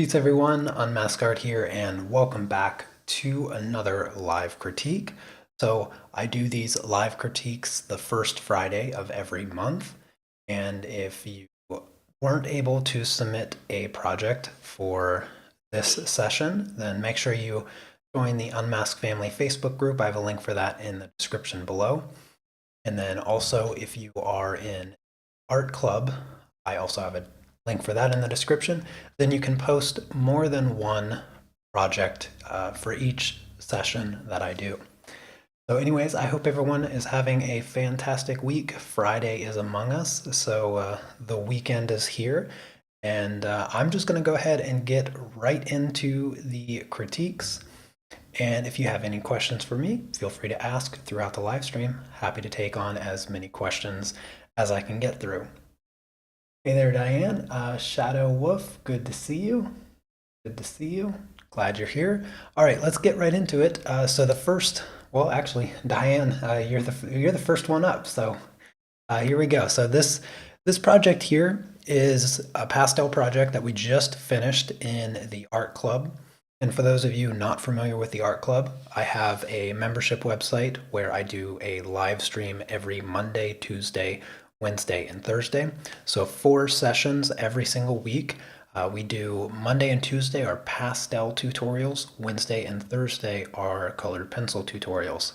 Peace everyone, Unmask Art here, and welcome back to another live critique. So I do these live critiques the first Friday of every month, and if you weren't able to submit a project for this session, then make sure you join the Unmask Family Facebook group. I have a link for that in the description below. And then also, if you are in art club, I also have a link for that in the description. Then you can post more than one project for each session that I do. So anyways, I hope everyone is having a fantastic week. Friday is among us, so the weekend is here. And I'm just going to go ahead and get right into the critiques. And if you have any questions for me, feel free to ask throughout the live stream. Happy to take on as many questions as I can get through. Hey there, Diane. Shadow Wolf, good to see you. Good to see you. Glad you're here. All right, let's get right into it. So the first, well, actually, Diane, you're the first one up. So here we go. So this project here is a pastel project that we just finished in the art club. And for those of you not familiar with the art club, I have a membership website where I do a live stream every Monday, Tuesday, Wednesday, and Thursday. So 4 sessions every single week. We do Monday and Tuesday are pastel tutorials. Wednesday and Thursday are colored pencil tutorials.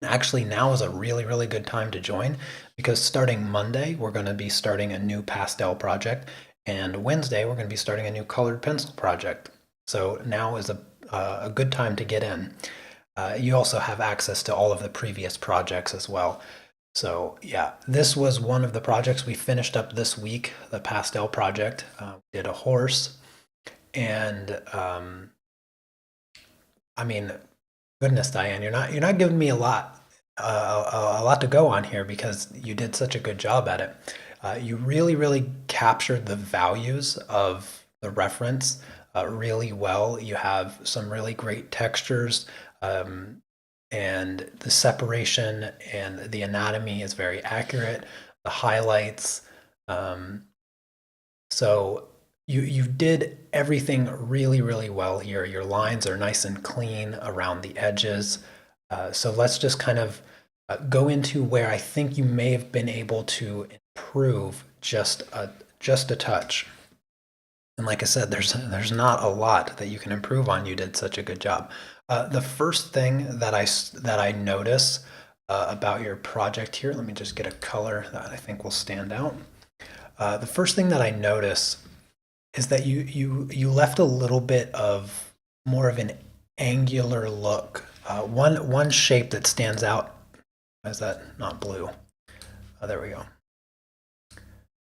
Actually, now is a really good time to join because starting Monday, we're going to be starting a new pastel project, and Wednesday, we're going to be starting a new colored pencil project. So now is a good time to get in. You also have access to all of the previous projects as well. So yeah, this was one of the projects we finished up this week, the pastel project. We did a horse, and I mean, goodness, Diane, you're not giving me a lot to go on here because you did such a good job at it. You really captured the values of the reference really well. You have some really great textures, and the separation and the anatomy is very accurate. The highlights. So you did everything really well here. Your lines are nice and clean around the edges. So let's just kind of go into where I think you may have been able to improve just a touch. And like I said, there's not a lot that you can improve on. You did such a good job. The first thing that I notice about your project here, let me just get a color that I think will stand out. The first thing that I notice is that you left a little bit of more of an angular look. One shape that stands out. Is that not blue? There we go.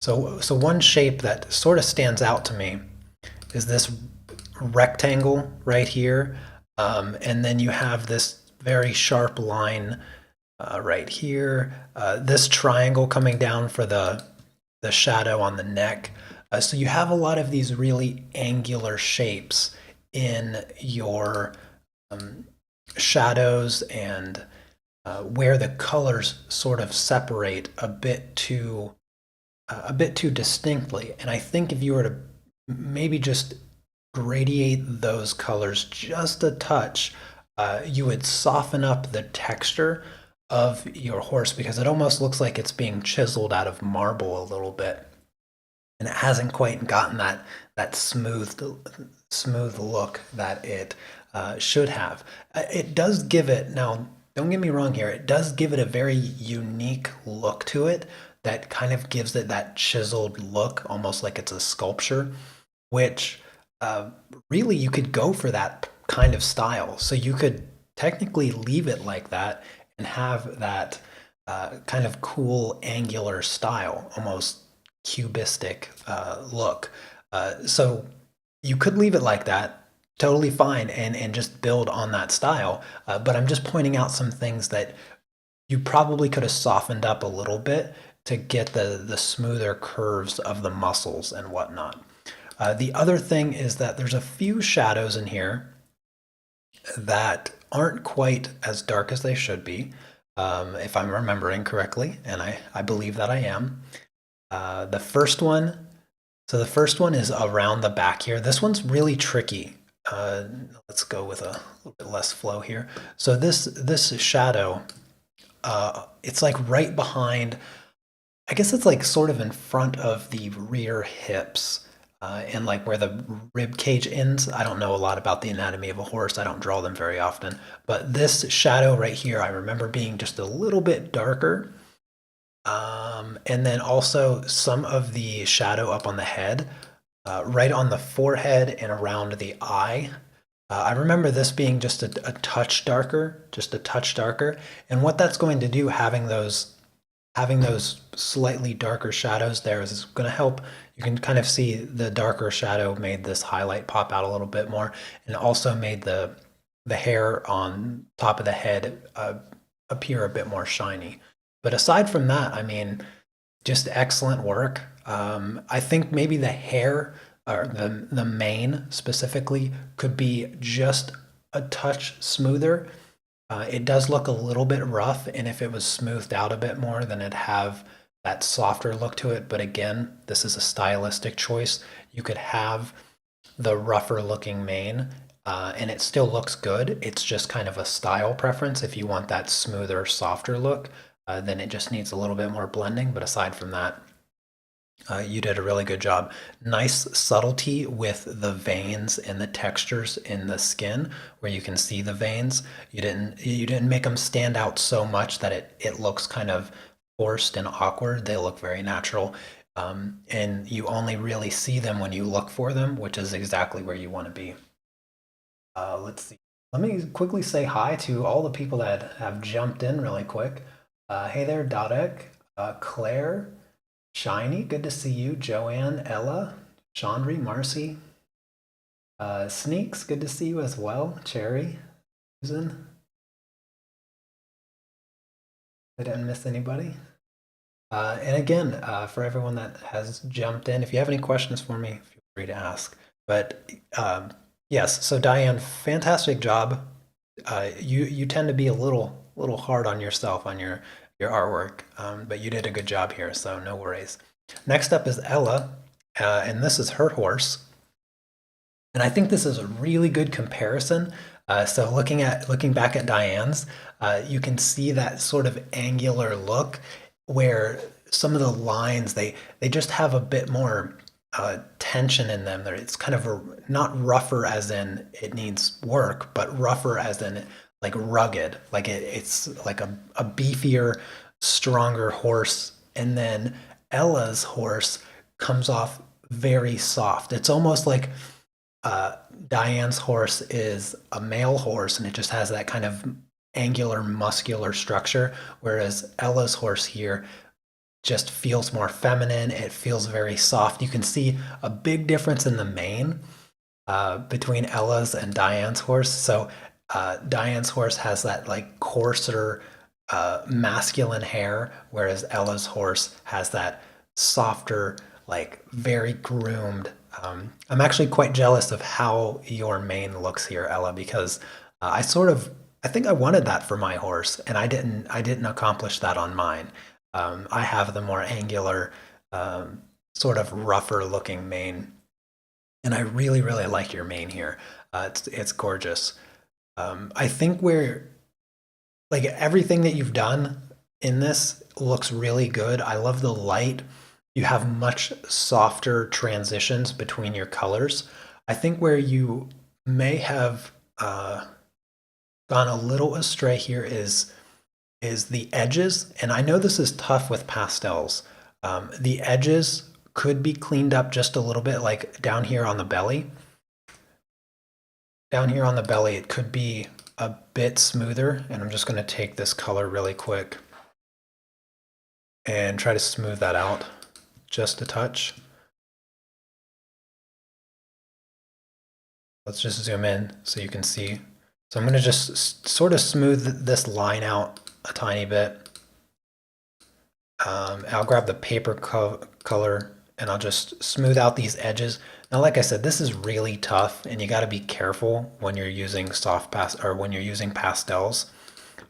So one shape that sort of stands out to me is this rectangle right here, and then you have this very sharp line right here. This triangle coming down for the shadow on the neck. So you have a lot of these really angular shapes in your shadows and where the colors sort of separate a bit too distinctly. And I think if you were to maybe just gradiate those colors just a touch, you would soften up the texture of your horse because it almost looks like it's being chiseled out of marble a little bit, and it hasn't quite gotten that smooth look that it should have. It does give it, now don't get me wrong here, it does give it a very unique look to it that kind of gives it that chiseled look, almost like it's a sculpture, which really you could go for that kind of style. So you could technically leave it like that and have that kind of cool angular style, almost cubistic look. So you could leave it like that, totally fine, and just build on that style. But I'm just pointing out some things that you probably could have softened up a little bit to get the smoother curves of the muscles and whatnot. The other thing is that there's a few shadows in here that aren't quite as dark as they should be, if I'm remembering correctly, and I believe that I am. The first one So the first one is around the back here. This one's really tricky. Let's go with a little bit less flow here. So this shadow, it's like right behind, I guess it's like sort of in front of the rear hips, and like where the rib cage ends. I don't know a lot about the anatomy of a horse. I don't draw them very often, but this shadow right here, I remember being just a little bit darker. And then also some of the shadow up on the head, right on the forehead and around the eye. I remember this being just a touch darker, just a touch darker. And what that's going to do, having those slightly darker shadows there, is going to help. You can kind of see the darker shadow made this highlight pop out a little bit more, and also made the hair on top of the head appear a bit more shiny. But aside from that, I mean, just excellent work. I think maybe the hair, or the mane specifically, could be just a touch smoother. It does look a little bit rough, and if it was smoothed out a bit more, then it'd have that softer look to it. But again, this is a stylistic choice. You could have the rougher looking mane, and it still looks good. It's just kind of a style preference. If you want that smoother, softer look, then it just needs a little bit more blending. But aside from that, you did a really good job. Nice subtlety with the veins and the textures in the skin, where you can see the veins. You didn't make them stand out so much that it looks kind of forced and awkward. They look very natural. And you only really see them when you look for them, which is exactly where you want to be. Let's see. Let me quickly say hi to all the people that have jumped in really quick. Hey there, Dodek, Claire, Shiny, good to see you. Joanne, Ella, Chandri, Marcy, Sneaks, good to see you as well. Cherry, Susan. I didn't miss anybody. And again, for everyone that has jumped in, if you have any questions for me, feel free to ask. But yes, so Diane, fantastic job. You tend to be a little hard on yourself on your artwork, but you did a good job here, so no worries. Next up is Ella, and this is her horse. And I think this is a really good comparison. So looking back at Diane's, you can see that sort of angular look where some of the lines, they just have a bit more tension in them. It's kind of not rougher as in it needs work, but rougher as in like rugged. Like it's like a beefier, stronger horse. And then Ella's horse comes off very soft. It's almost like Diane's horse is a male horse, and it just has that kind of angular, muscular structure, whereas Ella's horse here just feels more feminine. It feels very soft. You can see a big difference in the mane between Ella's and Diane's horse. So Diane's horse has that like coarser, masculine hair, whereas Ella's horse has that softer, like very groomed. I'm actually quite jealous of how your mane looks here, Ella, because I think I wanted that for my horse, and I didn't accomplish that on mine. I have the more angular, sort of rougher looking mane, and I really like your mane here. It's gorgeous. I think where like everything that you've done in this looks really good. I love the light. You have much softer transitions between your colors. I think where you may have gone a little astray here is the edges. And I know this is tough with pastels. The edges could be cleaned up just a little bit, like down here on the belly. Down here on the belly, it could be a bit smoother. And I'm just going to take this color really quick and try to smooth that out just a touch. Let's just zoom in so you can see. So I'm going to just sort of smooth this line out a tiny bit. I'll grab the paper color and I'll just smooth out these edges. Now, like I said, this is really tough, and you got to be careful when you're using when you're using pastels,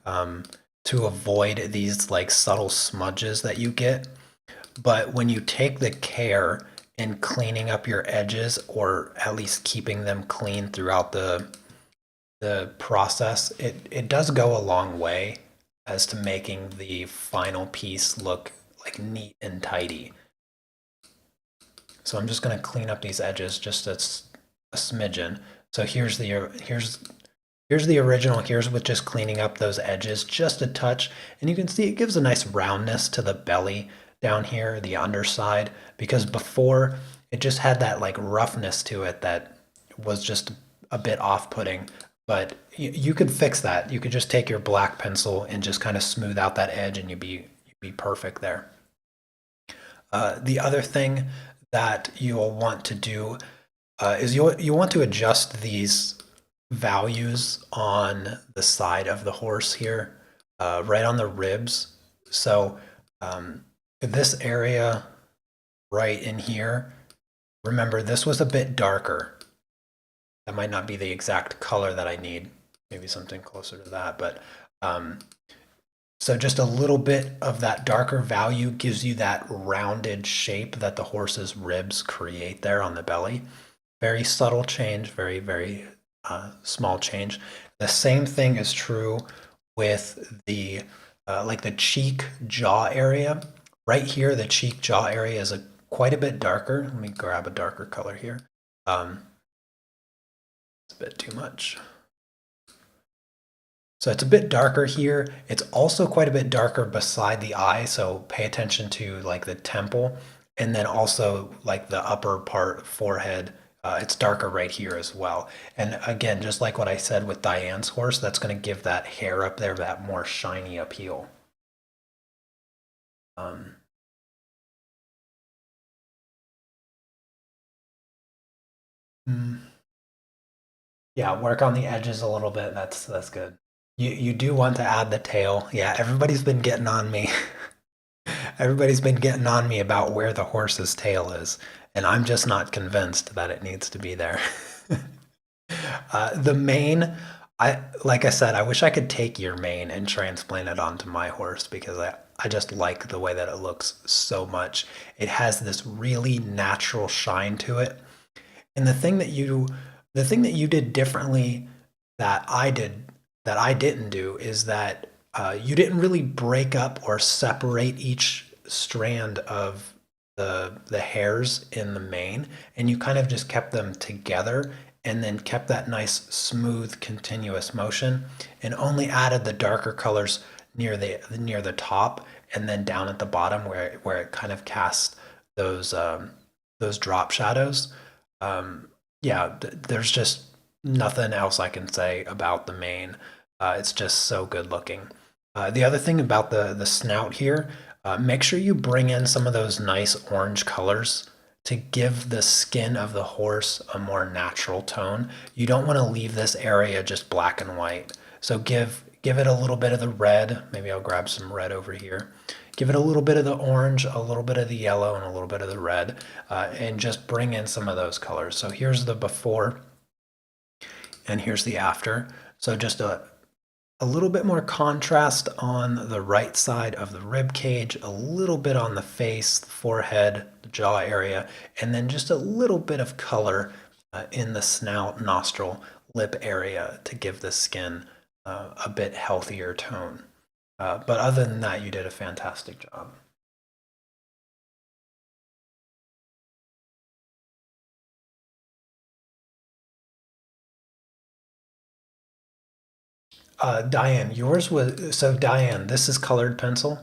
to avoid these like subtle smudges that you get. But when you take the care in cleaning up your edges, or at least keeping them clean throughout the process, it does go a long way as to making the final piece look like neat and tidy. So I'm just going to clean up these edges just a smidgen. So here's the original. Here's with just cleaning up those edges just a touch, and you can see it gives a nice roundness to the belly down here, the underside, because before it just had that like roughness to it that was just a bit off-putting. But you could fix that. You could just take your black pencil and just kind of smooth out that edge, and you'd be perfect there. The other thing that you'll want to do is you want to adjust these values on the side of the horse here, right on the ribs. So this area right in here, remember this was a bit darker. That might not be the exact color that I need, maybe something closer to that, but so just a little bit of that darker value gives you that rounded shape that the horse's ribs create there on the belly. Very subtle change, very, very small change. The same thing is true with the like the cheek jaw area. Right here, the cheek jaw area is quite a bit darker. Let me grab a darker color here. It's a bit too much. So it's a bit darker here. It's also quite a bit darker beside the eye, so pay attention to like the temple, and then also like the upper part, forehead. It's darker right here as well. And again, just like what I said with Diane's horse, that's going to give that hair up there that more shiny appeal. Um, yeah, work on the edges a little bit. That's good. You do want to add the tail. Yeah, everybody's been getting on me. Everybody's been getting on me about where the horse's tail is, and I'm just not convinced that it needs to be there. The mane, like I said, I wish I could take your mane and transplant it onto my horse because I just like the way that it looks so much. It has this really natural shine to it. And the thing that you did differently that I didn't do is that you didn't really break up or separate each strand of the hairs in the mane, and you kind of just kept them together and then kept that nice smooth continuous motion and only added the darker colors near the top and then down at the bottom where it kind of casts those drop shadows. Yeah, there's just nothing else I can say about the mane. It's just so good looking. The other thing about the snout here, make sure you bring in some of those nice orange colors to give the skin of the horse a more natural tone. You don't want to leave this area just black and white. So give it a little bit of the red. Maybe I'll grab some red over here. Give it a little bit of the orange, a little bit of the yellow, and a little bit of the red, and just bring in some of those colors. So here's the before, and here's the after. So just a little bit more contrast on the right side of the rib cage, a little bit on the face, the forehead, the jaw area, and then just a little bit of color in the snout, nostril, lip area to give the skin a bit healthier tone. But other than that, you did a fantastic job. Diane, yours was so Diane, this is colored pencil.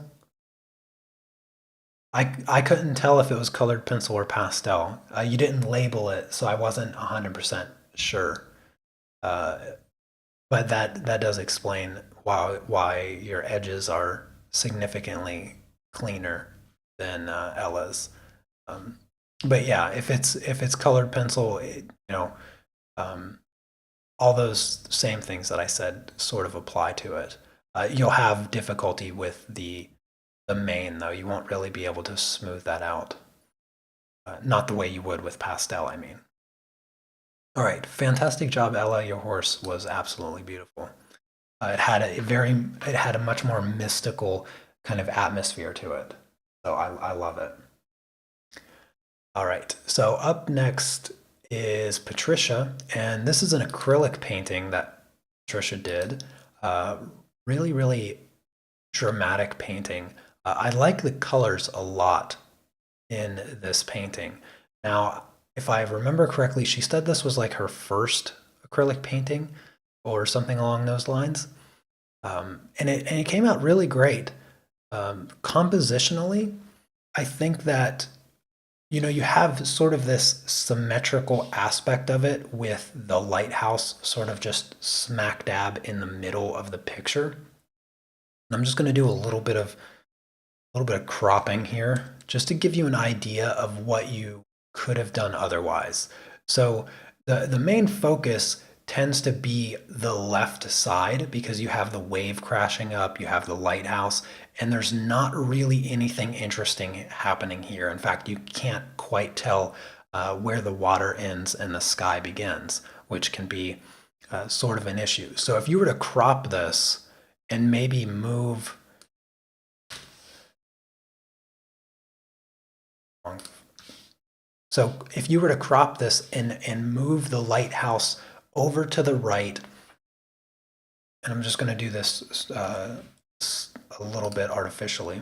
I couldn't tell if it was colored pencil or pastel. You didn't label it, so I wasn't 100% sure. Uh, but that does explain why your edges are significantly cleaner than Ella's. Um, but yeah, if it's colored pencil, um, all those same things that I said sort of apply to it. You'll have difficulty with the mane though. You won't really be able to smooth that out. Not the way you would with pastel, I mean. All right, fantastic job, Ella. Your horse was absolutely beautiful. It had a much more mystical kind of atmosphere to it. So I love it. All right, so up next is Patricia, and this is an acrylic painting that Patricia did. Uh, really, really dramatic painting. I like the colors a lot in this painting. Now, if I remember correctly, she said this was like her first acrylic painting or something along those lines. And it came out really great. Compositionally, I think that you have sort of this symmetrical aspect of it with the lighthouse sort of just smack dab in the middle of the picture. And I'm just going to do a little bit of cropping here just to give you an idea of what you could have done otherwise. So the main focus tends to be the left side because you have the wave crashing up, you have the lighthouse, and there's not really anything interesting happening here. In fact, you can't quite tell where the water ends and the sky begins, which can be sort of an issue. So if you were to crop this and maybe move So if you were to crop this and move the lighthouse over to the right, and I'm just going to do this a little bit artificially.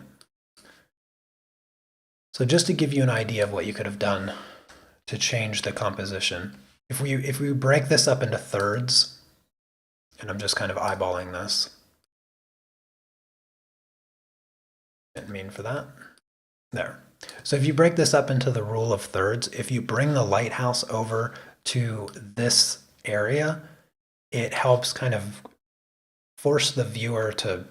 So just to give you an idea of what you could have done to change the composition, if we break this up into thirds, and I'm just kind of eyeballing this, didn't mean for that. There. So if you break this up into the rule of thirds, if you bring the lighthouse over to this area, it helps kind of force the viewer to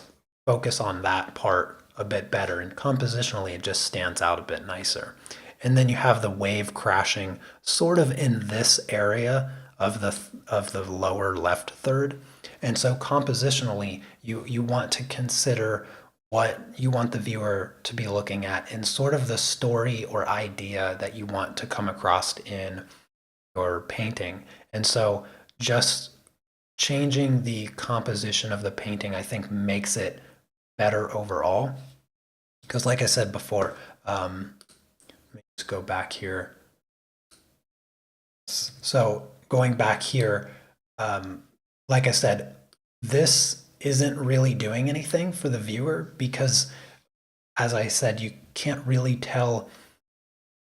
focus on that part a bit better. And compositionally, it just stands out a bit nicer. And then you have the wave crashing sort of in this area of the lower left third. And so compositionally, you want to consider what you want the viewer to be looking at and sort of the story or idea that you want to come across in your painting. And so just changing the composition of the painting, I think, makes it better overall. Because like I said before, let me just go back here. So going back here, like I said, this isn't really doing anything for the viewer because, as I said, you can't really tell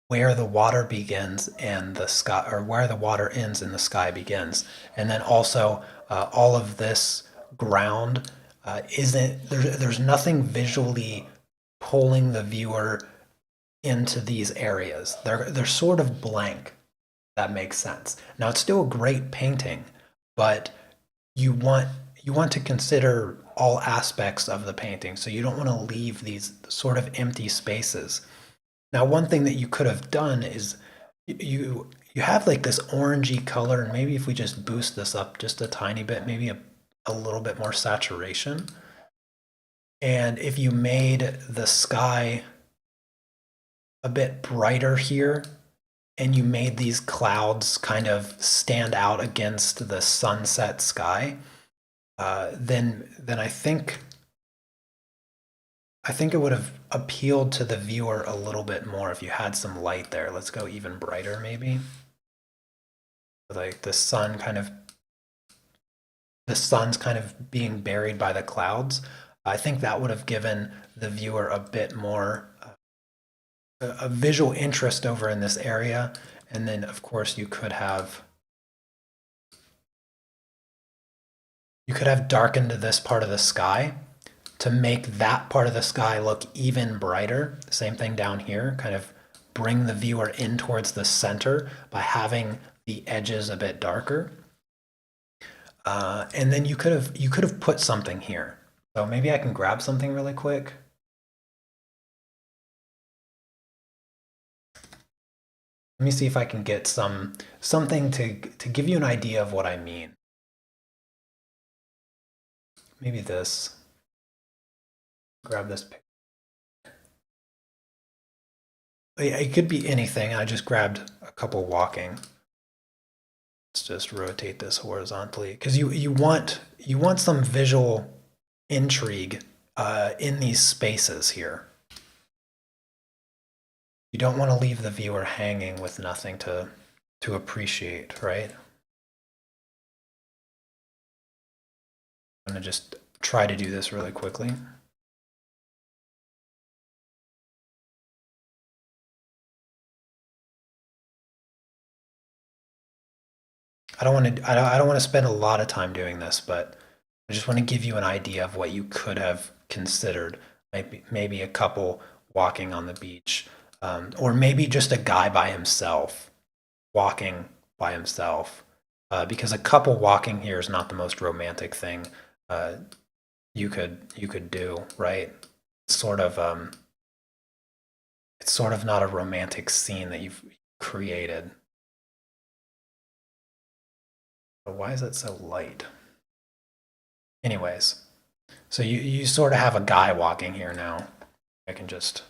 where the water begins and the sky, or where the water ends and the sky begins. And then also, all of this ground isn't there's nothing visually pulling the viewer into these areas. They're sort of blank. That makes sense. Now it's still a great painting, but you want you want to consider all aspects of the painting. So you don't want to leave these sort of empty spaces. Now, one thing that you could have done is you have like this orangey color, and maybe if we just boost this up just a tiny bit, maybe a little bit more saturation. And if you made the sky a bit brighter here, and you made these clouds kind of stand out against the sunset sky, then I think it would have appealed to the viewer a little bit more if you had some light there. Let's go even brighter, maybe. Like the sun's kind of being buried by the clouds. I think that would have given the viewer a bit more a visual interest over in this area. And then, of course, you could have darkened this part of the sky to make that part of the sky look even brighter. Same thing down here, kind of bring the viewer in towards the center by having the edges a bit darker. And then you could have put something here. So maybe I can grab something really quick. Let me see if I can get something to give you an idea of what I mean. Maybe this. Grab this picture. It could be anything. I just grabbed a couple walking. Let's just rotate this horizontally because you want some visual intrigue in these spaces here. you don't want to leave the viewer hanging with nothing to appreciate, right? I'm going to just try to do this really quickly. I don't want to spend a lot of time doing this, but I just want to give you an idea of what you could have considered. Maybe a couple walking on the beach, or maybe just a guy by himself walking by himself. Because a couple walking here is not the most romantic thing you could do, right? Sort of it's sort of not a romantic scene that you've created. But why is it so light? Anyways, so you sort of have a guy walking here now. I can just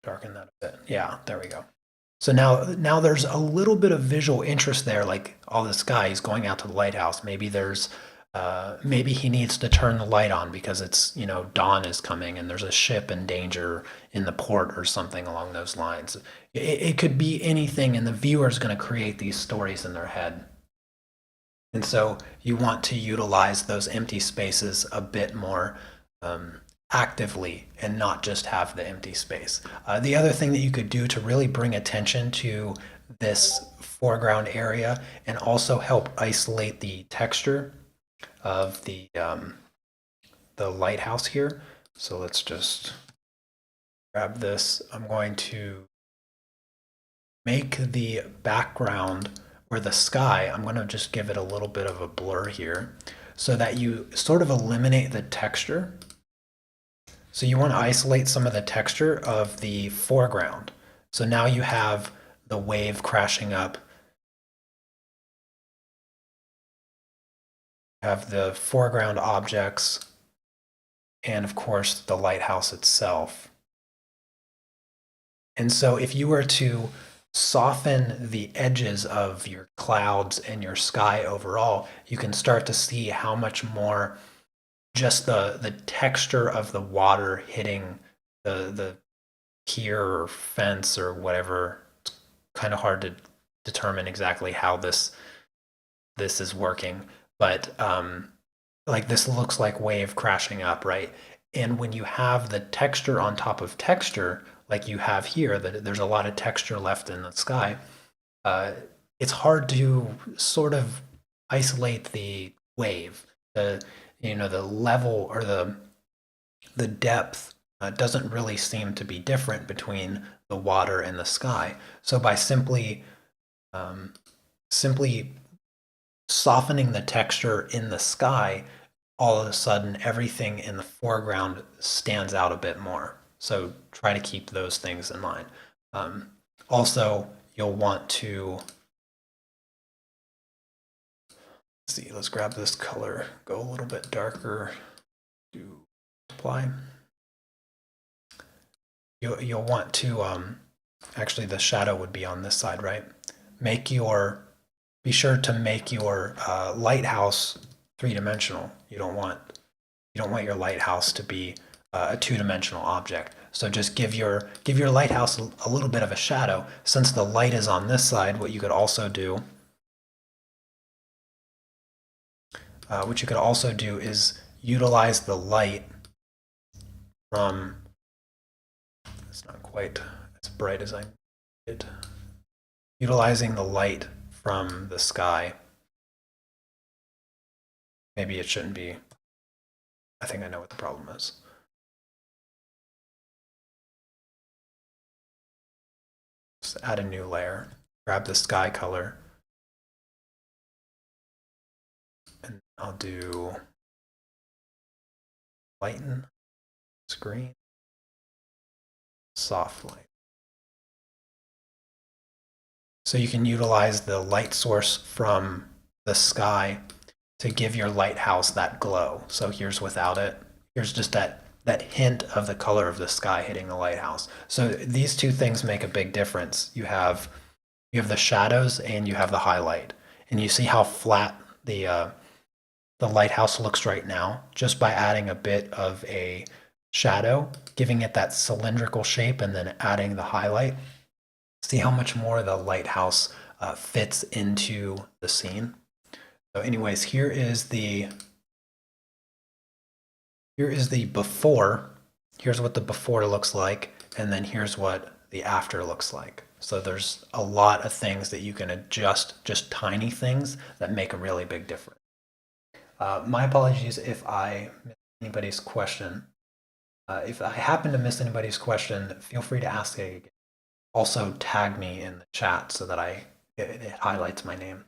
darken that a bit. Yeah, there we go. So now there's a little bit of visual interest there, like all this guy, he's going out to the lighthouse. Maybe he needs to turn the light on because it's, dawn is coming and there's a ship in danger in the port or something along those lines. It could be anything, and the viewer's going to create these stories in their head. And so you want to utilize those empty spaces a bit more actively and not just have the empty space. The other thing that you could do to really bring attention to this foreground area and also help isolate the texture of the lighthouse here. So let's just grab this. I'm going to make the background or the sky, I'm going to just give it a little bit of a blur here so that you sort of eliminate the texture. So you want to isolate some of the texture of the foreground. So now you have the wave crashing up. You have the foreground objects and of course the lighthouse itself. And so if you were to soften the edges of your clouds and your sky overall, you can start to see how much more just the texture of the water hitting the pier or fence or whatever. It's kind of hard to determine exactly how this is working, but like this looks like wave crashing up, right? And when you have the texture on top of texture, like you have here, that there's a lot of texture left in the sky, it's hard to sort of isolate the wave. The level or the depth doesn't really seem to be different between the water and the sky. So by simply softening the texture in the sky, all of a sudden everything in the foreground stands out a bit more. So try to keep those things in mind. Also, you'll want to, let's grab this color, go a little bit darker, do apply. You'll want to, actually the shadow would be on this side, right? Be sure to make your lighthouse three-dimensional. You don't want your lighthouse to be a two-dimensional object. So just give your lighthouse a little bit of a shadow. Since the light is on this side, what you could also do is utilize the light from, it's not quite as bright as I did, utilizing the light from the sky. Maybe it shouldn't be. I think I know what the problem is. Just add a new layer, grab the sky color, and I'll do lighten screen, soft light. So you can utilize the light source from the sky to give your lighthouse that glow. So here's without it. Here's just that hint of the color of the sky hitting the lighthouse. So these two things make a big difference. You have the shadows and you have the highlight. And you see how flat the lighthouse looks right now just by adding a bit of a shadow, giving it that cylindrical shape and then adding the highlight. See how much more the lighthouse fits into the scene. So anyways, here is the before. Here's what the before looks like, and then here's what the after looks like. So there's a lot of things that you can adjust, just tiny things that make a really big difference. My apologies if I missed anybody's question. If I happen to miss anybody's question, feel free to ask it again. Also tag me in the chat so that it highlights my name.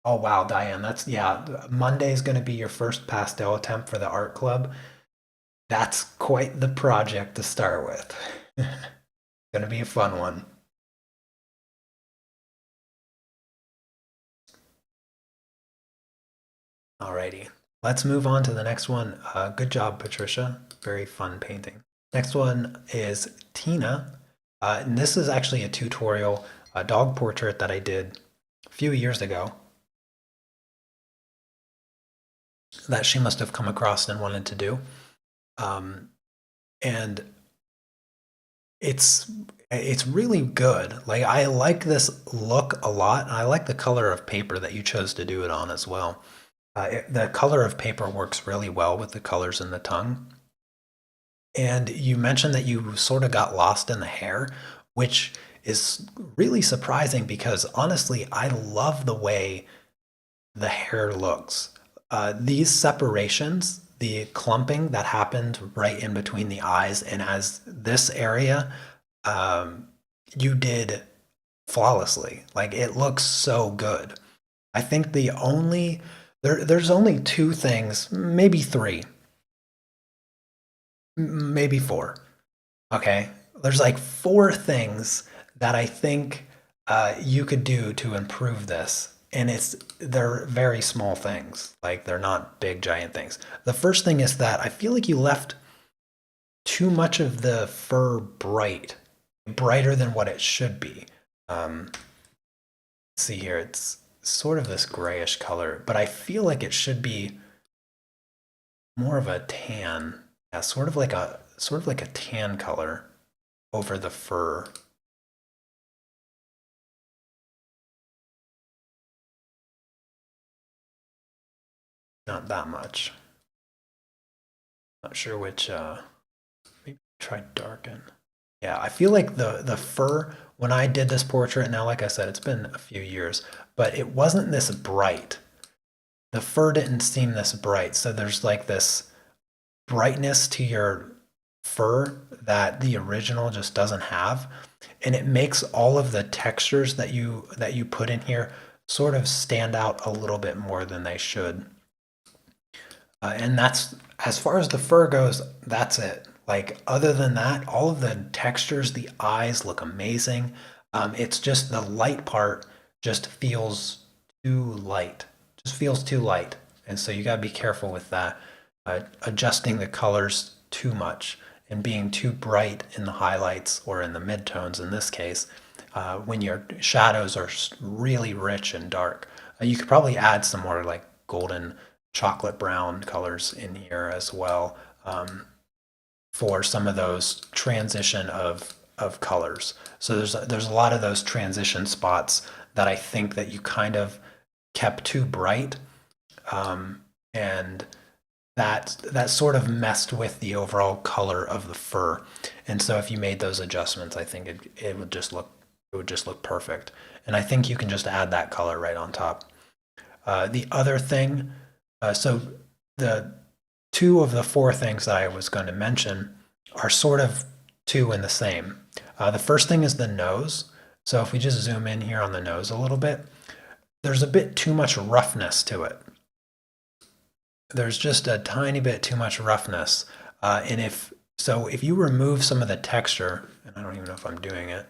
Oh wow, Diane, that's, yeah, Monday's going to be your first pastel attempt for the art club. That's quite the project to start with. Going to be a fun one. Alrighty, let's move on to the next one. Good job, Patricia. Very fun painting. Next one is Tina. And this is actually a tutorial, a dog portrait that I did a few years ago that she must have come across and wanted to do. And it's really good. Like, I like this look a lot. And I like the color of paper that you chose to do it on as well. The color of paper works really well with the colors in the tongue. And you mentioned that you sort of got lost in the hair, which is really surprising because honestly, I love the way the hair looks. These separations, the clumping that happened right in between the eyes, and as this area, you did flawlessly. Like, it looks so good. I think there's only two things, maybe three, maybe four. Okay, there's like four things that I think you could do to improve this, and they're very small things. Like, they're not big giant things. The first thing is that I feel like you left too much of the fur brighter than what it should be. Let's see here, it's sort of this grayish color, but I feel like it should be more of a tan. Yeah, sort of like a tan color over the fur. Not that much. Not sure which, maybe try darken. Yeah, I feel like the fur, when I did this portrait, now like I said, it's been a few years, but it wasn't this bright. The fur didn't seem this bright, so there's like this brightness to your fur that the original just doesn't have, and it makes all of the textures that you put in here sort of stand out a little bit more than they should. And that's, as far as the fur goes, that's it. Like, other than that, all of the textures, the eyes look amazing. It's just the light part just feels too light. Just feels too light. And so you got to be careful with that. Adjusting the colors too much and being too bright in the highlights or in the midtones in this case, when your shadows are really rich and dark. You could probably add some more like golden chocolate brown colors in here as well, for some of those transition of colors. So there's a lot of those transition spots that I think that you kind of kept too bright, and that sort of messed with the overall color of the fur. And so if you made those adjustments, I think it would just look perfect. And I think you can just add that color right on top. The other thing, so the two of the four things that I was going to mention are sort of two in the same. The first thing is the nose. So if we just zoom in here on the nose a little bit, there's a bit too much roughness to it. There's just a tiny bit too much roughness. And if you remove some of the texture, and I don't even know if I'm doing it,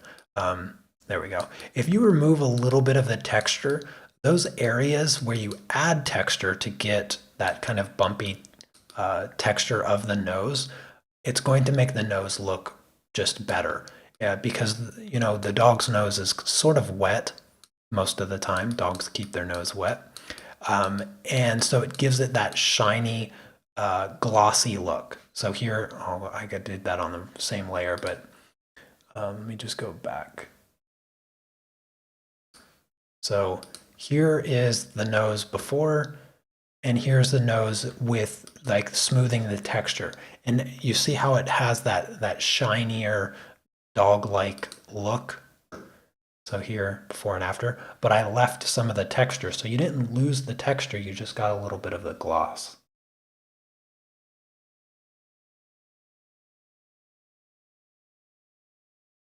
there we go. If you remove a little bit of the texture, those areas where you add texture to get that kind of bumpy texture of the nose, it's going to make the nose look just better. Because, you know, the dog's nose is sort of wet most of the time. Dogs keep their nose wet. And so it gives it that shiny, glossy look. So here, oh, I did that on the same layer, but let me just go back. So here is the nose before, and here's the nose with like smoothing the texture. And you see how it has that shinier dog-like look. So here, before and after, but I left some of the texture. So you didn't lose the texture, you just got a little bit of the gloss.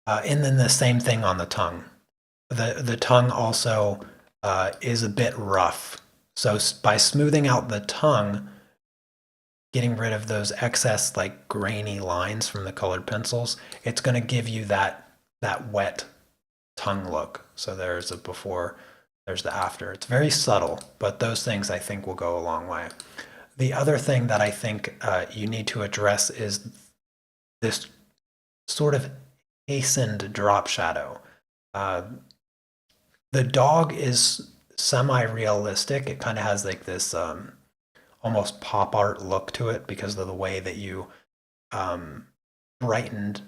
And then the same thing on the tongue. The tongue also is a bit rough. So by smoothing out the tongue, getting rid of those excess like grainy lines from the colored pencils, it's going to give you that wet tongue look. So there's a before, there's the after. It's very subtle, but those things I think will go a long way. The other thing that I think you need to address is this sort of hastened drop shadow. Uh, the dog is semi-realistic. It kind of has like this almost pop art look to it because of the way that you brightened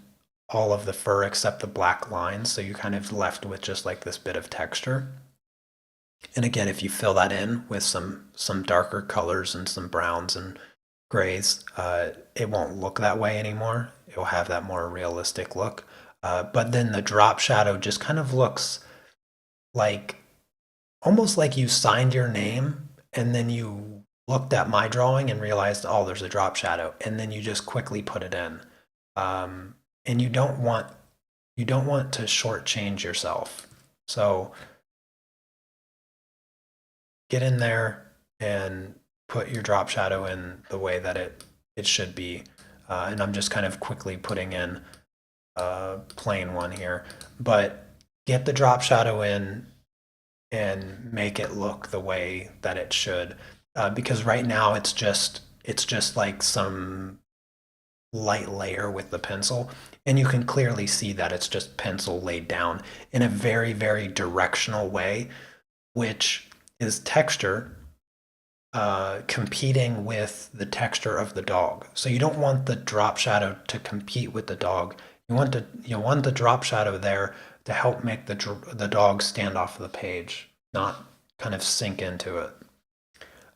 all of the fur except the black lines. So you kind of left with just like this bit of texture. And again, if you fill that in with some darker colors and some browns and grays, it won't look that way anymore. It will have that more realistic look. But then the drop shadow just kind of looks like almost like you signed your name and then you looked at my drawing and realized, oh, there's a drop shadow, and then you just quickly put it in. And you don't want to shortchange yourself. So get in there and put your drop shadow in the way that it should be. And I'm just kind of quickly putting in a plain one here, but get the drop shadow in and make it look the way that it should. Because right now it's just like some light layer with the pencil, and you can clearly see that it's just pencil laid down in a very, very directional way, which is texture competing with the texture of the dog. So you don't want the drop shadow to compete with the dog. You want the drop shadow there to help make the dog stand off the page, not kind of sink into it.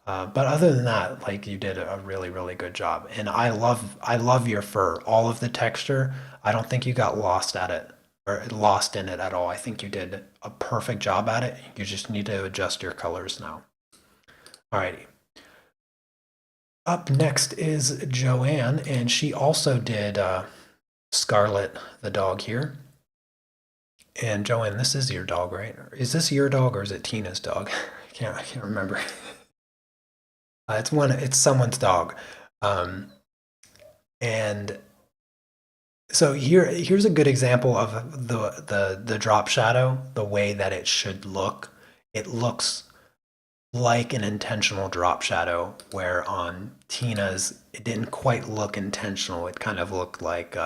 But other than that, like you did a really, really good job. And I love your fur. All of the texture, I don't think you got lost at it or lost in it at all. I think you did a perfect job at it. You just need to adjust your colors now. Alrighty. Up next is Joanne, and she also did Scarlet, the dog here. And Joanne, this is your dog, right? Is this your dog or is it Tina's dog? I can't remember. It's someone's dog. And so here's a good example of the drop shadow, the way that it should look. It looks like an intentional drop shadow, where on Tina's it didn't quite look intentional. It kind of looked like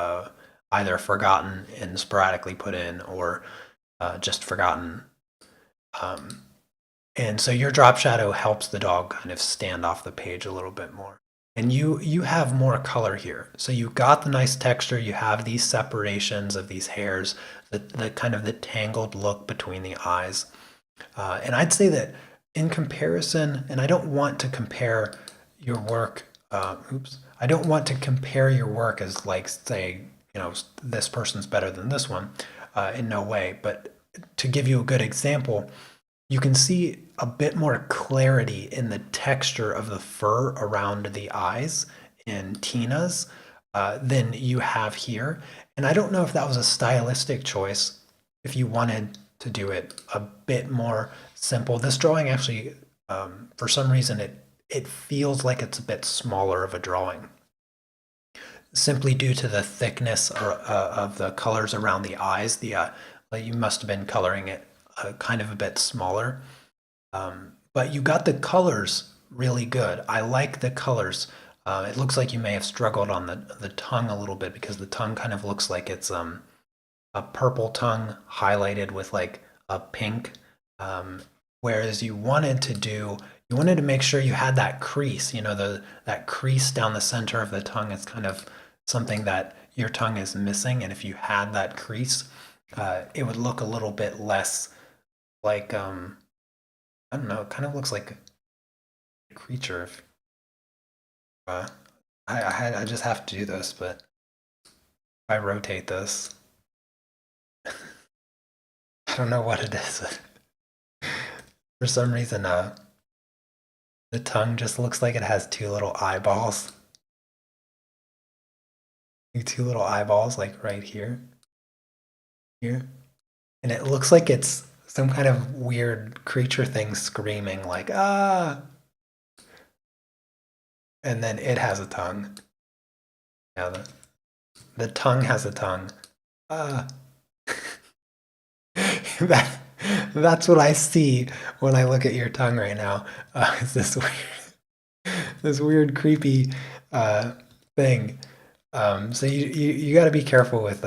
either forgotten and sporadically put in, or just forgotten. And so your drop shadow helps the dog kind of stand off the page a little bit more. And you have more color here. So you got the nice texture, you have these separations of these hairs, the kind of the tangled look between the eyes. And I'd say that in comparison, and I don't want to compare your work, I don't want to compare your work as like, say, this person's better than this one, in no way. But to give you a good example, you can see a bit more clarity in the texture of the fur around the eyes in Tina's than you have here. And I don't know if that was a stylistic choice, if you wanted to do it a bit more simple. This drawing actually, for some reason, it feels like it's a bit smaller of a drawing, simply due to the thickness of the colors around the eyes. You must have been coloring it kind of a bit smaller. But you got the colors really good. I like the colors. It looks like you may have struggled on the tongue a little bit, because the tongue kind of looks like it's a purple tongue highlighted with like a pink. Whereas you wanted you wanted to make sure you had that crease, that crease down the center of the tongue is kind of something that your tongue is missing. And if you had that crease, it would look a little bit less like, I don't know, it kind of looks like a creature. Uh, I just have to do this, but if I rotate this, I don't know what it is. For some reason, the tongue just looks like it has two little eyeballs. Two little eyeballs, like right here, here. And it looks like it's some kind of weird creature thing screaming, like, ah! And then it has a tongue. Yeah, the tongue has a tongue. Ah! That's what I see when I look at your tongue right now. It's this weird, creepy thing. So you got to be careful with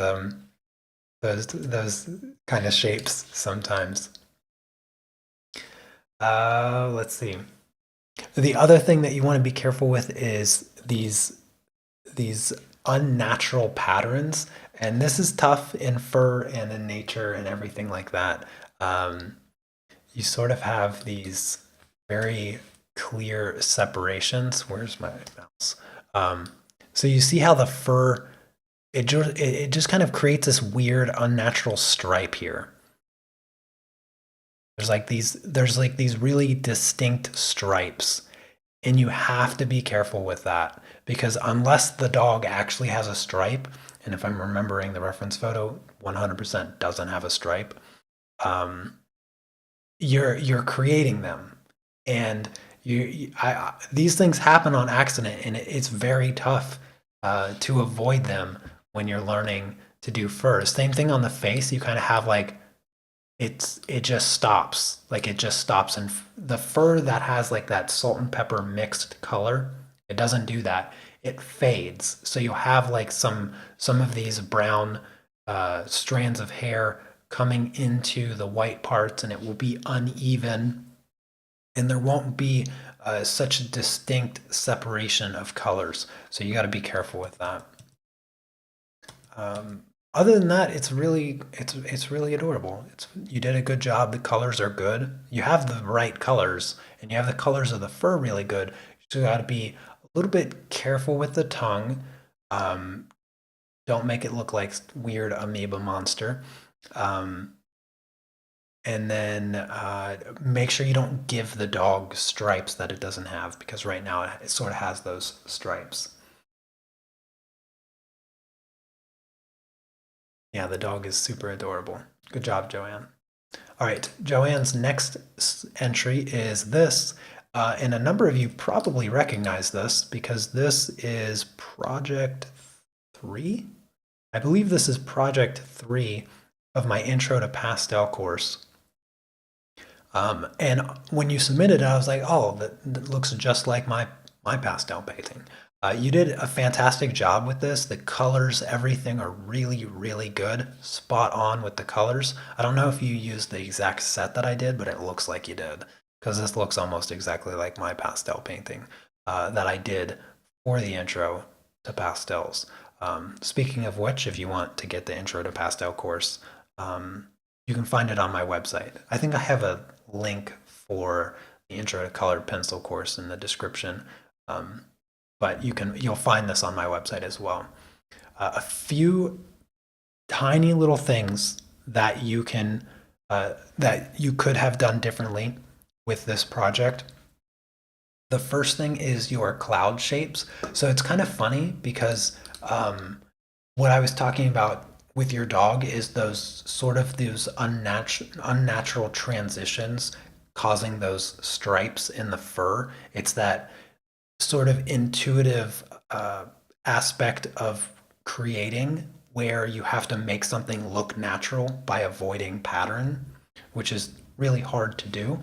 those kind of shapes sometimes. Let's see. The other thing that you want to be careful with is these unnatural patterns, and this is tough in fur and in nature and everything like that. You sort of have these very clear separations. Where's my mouse? So you see how the fur, it just kind of creates this weird unnatural stripe here. There's like these really distinct stripes, and you have to be careful with that because unless the dog actually has a stripe, and if I'm remembering the reference photo, 100% doesn't have a stripe, you're creating them, and these things happen on accident, and it's very tough to avoid them when you're learning to do fur. Same thing on the face. You kind of have like it just stops, and the fur that has like that salt and pepper mixed color, it doesn't do that. It fades, so you'll have like some of these brown strands of hair coming into the white parts, and it will be uneven, and there won't be such a distinct separation of colors. So you got to be careful with that. Other than that, it's really adorable. You did a good job. The colors are good. You have the right colors, and you have the colors of the fur really good. You got to be a little bit careful with the tongue. Don't make it look like weird amoeba monster. And then make sure you don't give the dog stripes that it doesn't have, because right now it sort of has those stripes. Yeah, the dog is super adorable. Good job, Joanne. All right, Joanne's next entry is this. And a number of you probably recognize this because this is project 3. I believe this is project 3 of my Intro to Pastel course. And when you submitted it, I was like, oh, that looks just like my pastel painting. You did a fantastic job with this. The colors, everything are really, really good. Spot on with the colors. I don't know if you used the exact set that I did, but it looks like you did, because this looks almost exactly like my pastel painting that I did for the Intro to Pastels. Speaking of which, if you want to get the Intro to Pastel course, you can find it on my website. I think I have a link for the Intro to Colored Pencil course in the description. But you'll find this on my website as well. A few tiny little things that you can that you could have done differently with this project. The first thing is your cloud shapes. So it's kind of funny because what I was talking about with your dog is those unnatural transitions causing those stripes in the fur. It's that sort of intuitive aspect of creating where you have to make something look natural by avoiding pattern, which is really hard to do.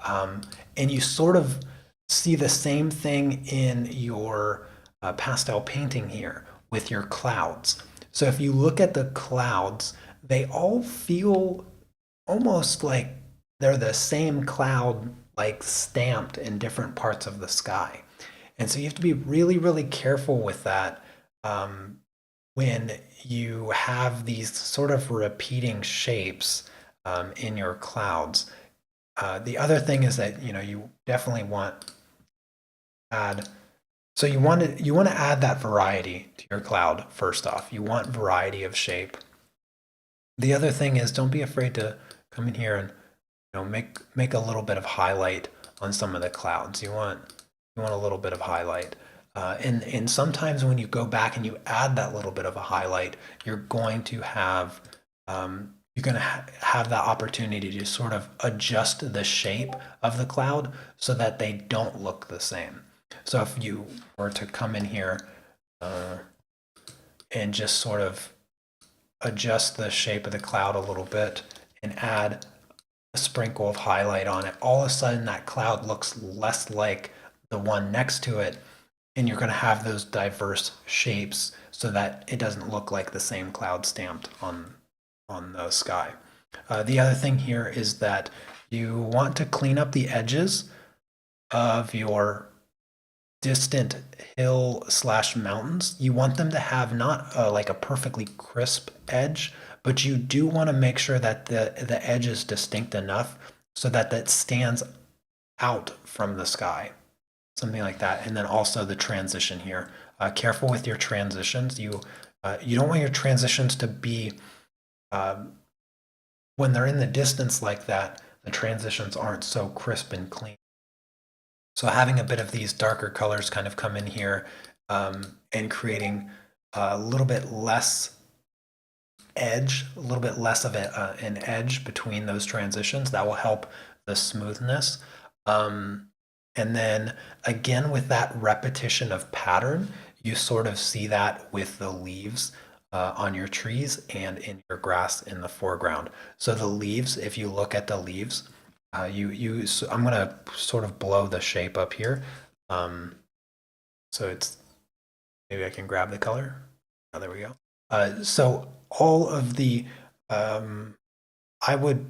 And you sort of see the same thing in your pastel painting here with your clouds. So if you look at the clouds, they all feel almost like they're the same cloud like stamped in different parts of the sky. And so you have to be really, really careful with that when you have these sort of repeating shapes in your clouds. The other thing is that you definitely want add. So you want to add that variety to your cloud first off. You want variety of shape. The other thing is don't be afraid to come in here and make a little bit of highlight on some of the clouds. You want a little bit of highlight. And sometimes when you go back and you add that little bit of a highlight, you're going to have have that opportunity to sort of adjust the shape of the cloud so that they don't look the same. So if you were to come in here and just sort of adjust the shape of the cloud a little bit and add a sprinkle of highlight on it, all of a sudden that cloud looks less like the one next to it, and you're going to have those diverse shapes so that it doesn't look like the same cloud stamped on the sky. The other thing here is that you want to clean up the edges of your distant hill / mountains. You want them to have not like a perfectly crisp edge, but you do want to make sure that the edge is distinct enough so that that stands out from the sky, something like that. And then also the transition here. Careful with your transitions. You don't want your transitions to be when they're in the distance like that, the transitions aren't so crisp and clean. So having a bit of these darker colors kind of come in here and creating a little bit less edge, a little bit less of an edge between those transitions, that will help the smoothness. And then again, with that repetition of pattern, you sort of see that with the leaves on your trees and in your grass in the foreground. So the leaves, if you look at the leaves, so I'm going to sort of blow the shape up here. So it's, maybe I can grab the color. Oh, there we go. So all of the, I would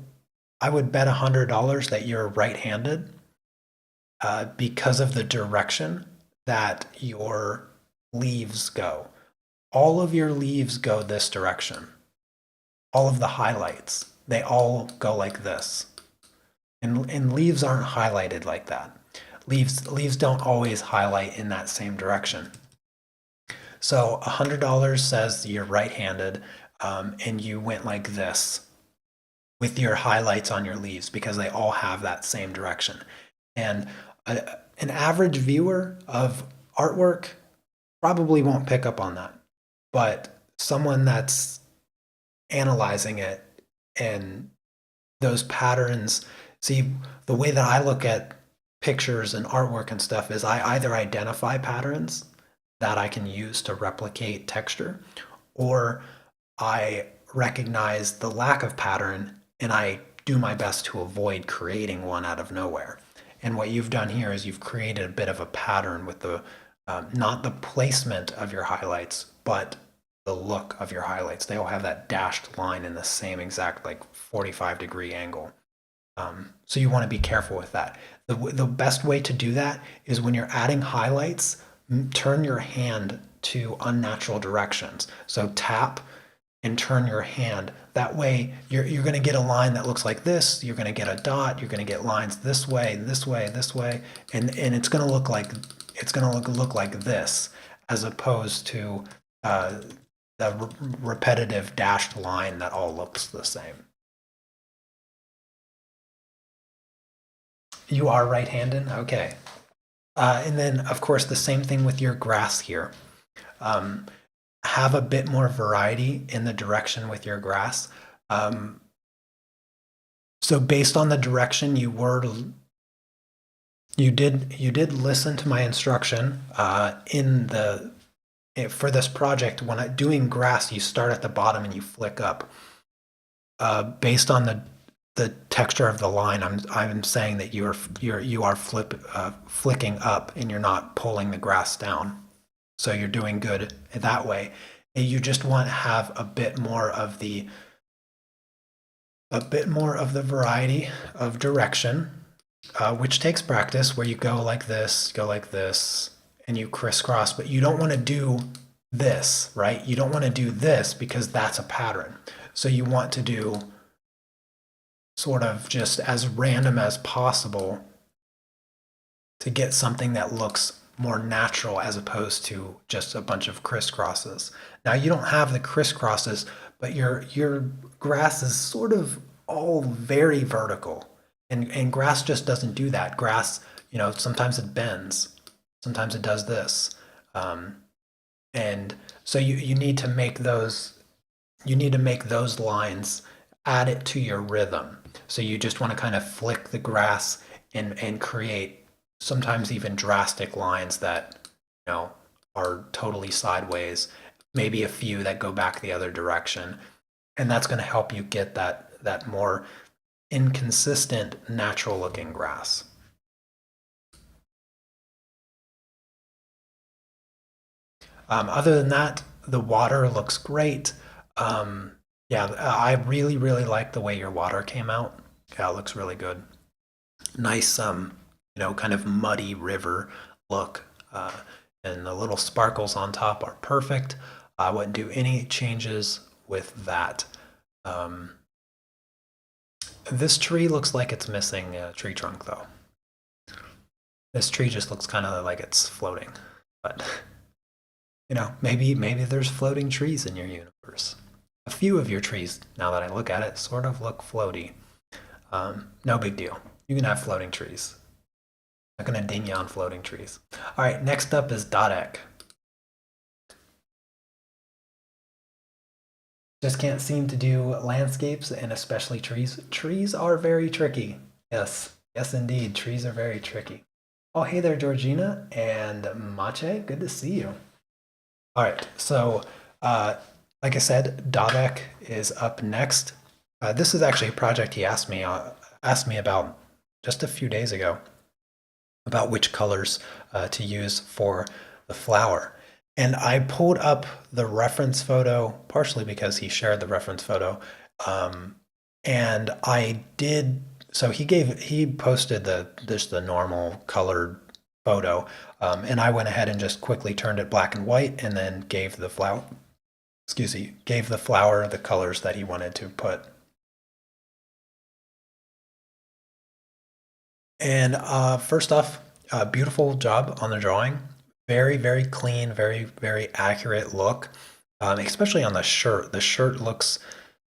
bet $100 that you're right-handed because of the direction that your leaves go. All of your leaves go this direction. All of the highlights, they all go like this. And leaves aren't highlighted like that. Leaves don't always highlight in that same direction. So $100 says you're right-handed and you went like this with your highlights on your leaves because they all have that same direction. And an average viewer of artwork probably won't pick up on that. But someone that's analyzing it and those patterns, see, the way that I look at pictures and artwork and stuff is I either identify patterns that I can use to replicate texture, or I recognize the lack of pattern and I do my best to avoid creating one out of nowhere. And what you've done here is you've created a bit of a pattern with the not the placement of your highlights, but the look of your highlights. They all have that dashed line in the same exact 45-degree angle. So you want to be careful with that. The best way to do that is when you're adding highlights, turn your hand to unnatural directions. So tap and turn your hand. That way you're going to get a line that looks like this. You're going to get a dot. You're going to get lines this way, this way, this way, and it's going to look like this, as opposed to the repetitive dashed line that all looks the same. You are right-handed? Okay. And then, of course, the same thing with your grass here. Have a bit more variety in the direction with your grass. So based on the direction you did listen to my instruction for this project. When doing grass, you start at the bottom and you flick up. Based on the texture of the line, I'm saying that you are flicking up and you're not pulling the grass down. So you're doing good that way. And you just want to have a bit more of the variety of direction which takes practice, where you go like this, and you crisscross, but you don't want to do this, right? You don't want to do this because that's a pattern. So you want to do sort of just as random as possible to get something that looks more natural as opposed to just a bunch of crisscrosses. Now you don't have the crisscrosses, but your grass is sort of all very vertical. And grass just doesn't do that. Grass, sometimes it bends, sometimes it does this. Um, and so you need to make those lines, add it to your rhythm. So you just want to kind of flick the grass and create sometimes even drastic lines that are totally sideways, maybe a few that go back the other direction. And that's going to help you get that more inconsistent, natural looking grass. Other than that, the water looks great. Yeah, I really, really like the way your water came out. Yeah, it looks really good. Nice, kind of muddy river look. And the little sparkles on top are perfect. I wouldn't do any changes with that. Um, this tree looks like it's missing a tree trunk, though. This tree just looks kind of like it's floating. But, maybe there's floating trees in your universe. A few of your trees, now that I look at it, sort of look floaty. No big deal. You can have floating trees. I'm not going to ding you on floating trees. All right, next up is Dodek. Just can't seem to do landscapes and especially trees. Trees are very tricky. Yes, yes, indeed. Trees are very tricky. Oh, hey there, Georgina and Mache. Good to see you. All right, so like I said, Dodek is up next. This is actually a project he asked me about just a few days ago, about which colors to use for the flower. And I pulled up the reference photo, partially because he shared the reference photo. And I did, so he posted just the normal colored photo. And I went ahead and just quickly turned it black and white and then gave the flower, gave the flower the colors that he wanted to put. And first off, beautiful job on the drawing. Very, very clean, very, very accurate look, especially on the shirt. The shirt looks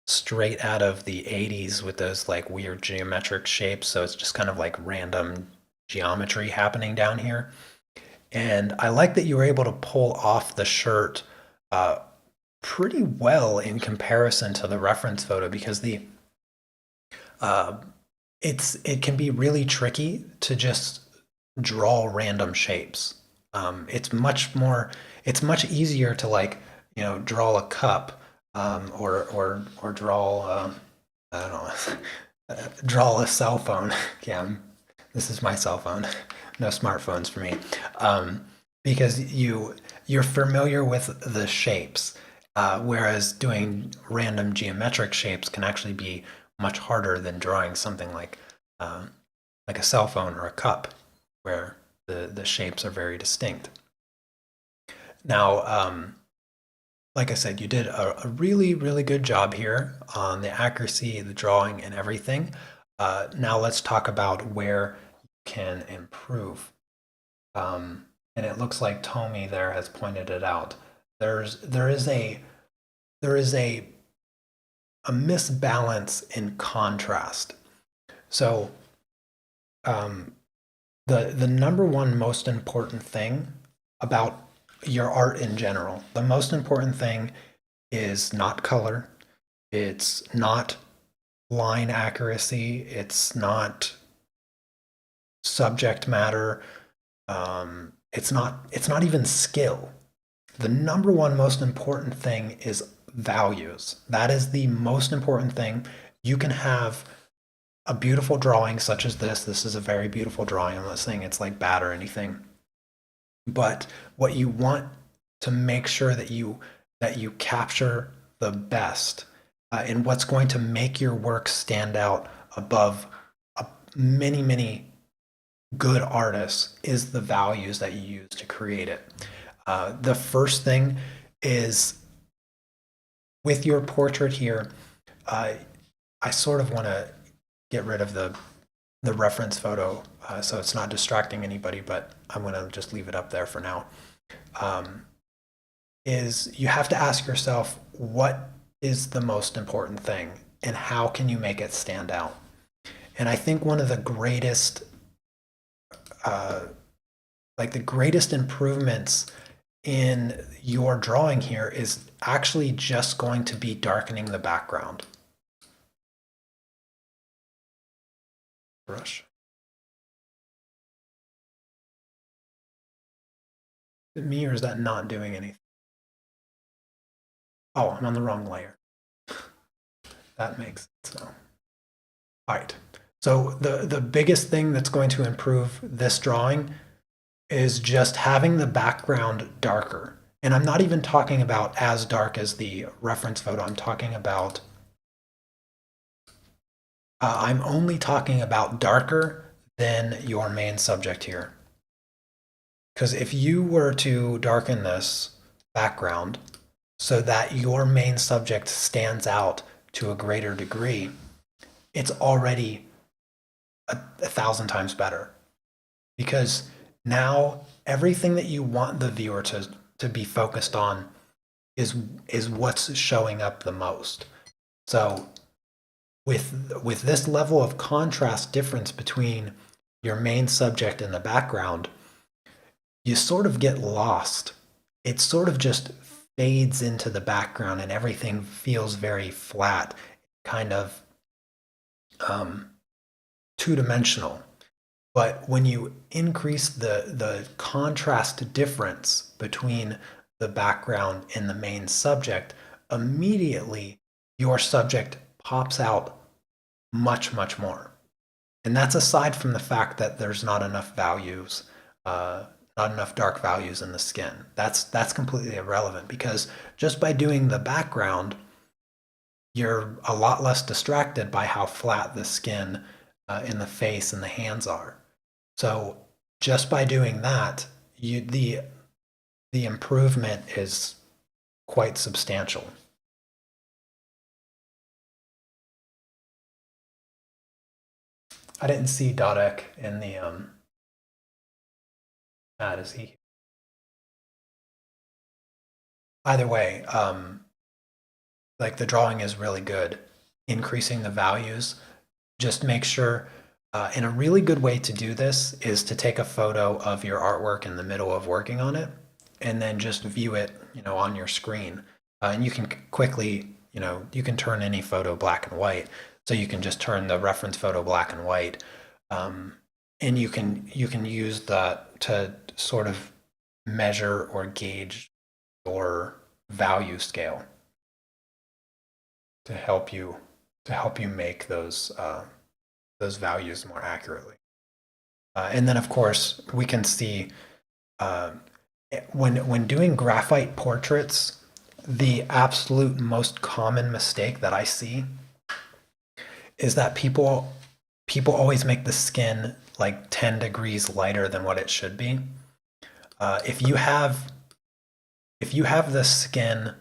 straight out of the 80s with those like weird geometric shapes. So it's just kind of like random geometry happening down here. And I like that you were able to pull off the shirt pretty well in comparison to the reference photo, because uh, it can be really tricky to just draw random shapes. It's much easier to like draw a cup, or draw I don't know, draw a cell phone. Yeah, this is my cell phone. No smartphones for me, because you're familiar with the shapes, whereas doing random geometric shapes can actually be much harder than drawing something like a cell phone or a cup, where the shapes are very distinct. Now, like I said, you did a really, really good job here on the accuracy, the drawing, and everything. Now let's talk about where you can improve. And it looks like Tommy there has pointed it out. There is a misbalance in contrast. So the number one most important thing about your art in general, the most important thing is not color. It's not line accuracy. It's not subject matter. It's not even skill. The number one most important thing is values. That is the most important thing. You can have a beautiful drawing such as this. This is a very beautiful drawing. I'm not saying it's like bad or anything. But what you want to make sure that you capture the best, and what's going to make your work stand out above many, many good artists is the values that you use to create it. The first thing is with your portrait here, I sort of want to get rid of the reference photo so it's not distracting anybody, but I'm going to just leave it up there for now. Is you have to ask yourself, what is the most important thing and how can you make it stand out? And I think one of the greatest the greatest improvements in your drawing here is actually just going to be darkening the background. Brush. Is it me or is that not doing anything? Oh, I'm on the wrong layer. That makes sense now. All right. So the biggest thing that's going to improve this drawing is just having the background darker. And I'm not even talking about as dark as the reference photo. I'm talking about, I'm only talking about darker than your main subject here. Because if you were to darken this background so that your main subject stands out to a greater degree, it's already a thousand times better. Because now everything that you want the viewer to be focused on is what's showing up the most. So with this level of contrast difference between your main subject and the background, you sort of get lost. It sort of just fades into the background and everything feels very flat, kind of two-dimensional. But when you increase the contrast difference between the background and the main subject, immediately your subject pops out much, much more. And that's aside from the fact that there's not enough values, not enough dark values in the skin. That's completely irrelevant because just by doing the background, you're a lot less distracted by how flat the skin in the face and the hands are. So just by doing that, the improvement is quite substantial. I didn't see Dodek in the ad, is he? Either way, like the drawing is really good. Increasing the values, just make sure. And a really good way to do this is to take a photo of your artwork in the middle of working on it, and then just view it, on your screen. And you can quickly, you can turn any photo black and white. So you can just turn the reference photo black and white, and you can use that to sort of measure or gauge your value scale to help you make those values more accurately. And then, of course, we can see when doing graphite portraits, the absolute most common mistake that I see is that people always make the skin like 10 degrees lighter than what it should be. If you have the skin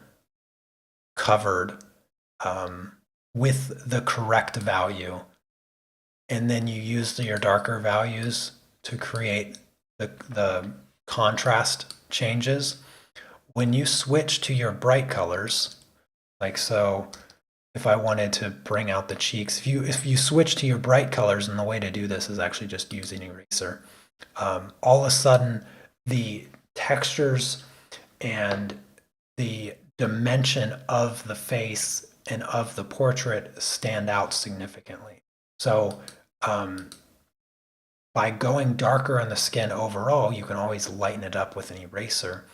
covered with the correct value, and then you use your darker values to create the contrast changes, when you switch to your bright colors, like so, if I wanted to bring out the cheeks, if you switch to your bright colors, and the way to do this is actually just using eraser, all of a sudden the textures and the dimension of the face and of the portrait stand out significantly. So by going darker on the skin overall, you can always lighten it up with an eraser,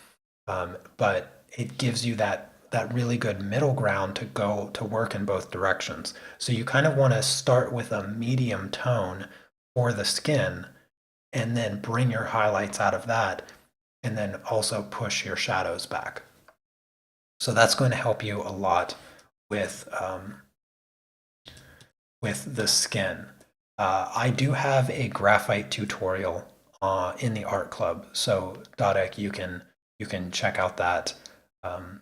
but it gives you that really good middle ground to go to work in both directions. So you kind of want to start with a medium tone for the skin and then bring your highlights out of that, and then also push your shadows back. So that's going to help you a lot with the skin. I do have a graphite tutorial in the art club, so Dodek, you can check out um,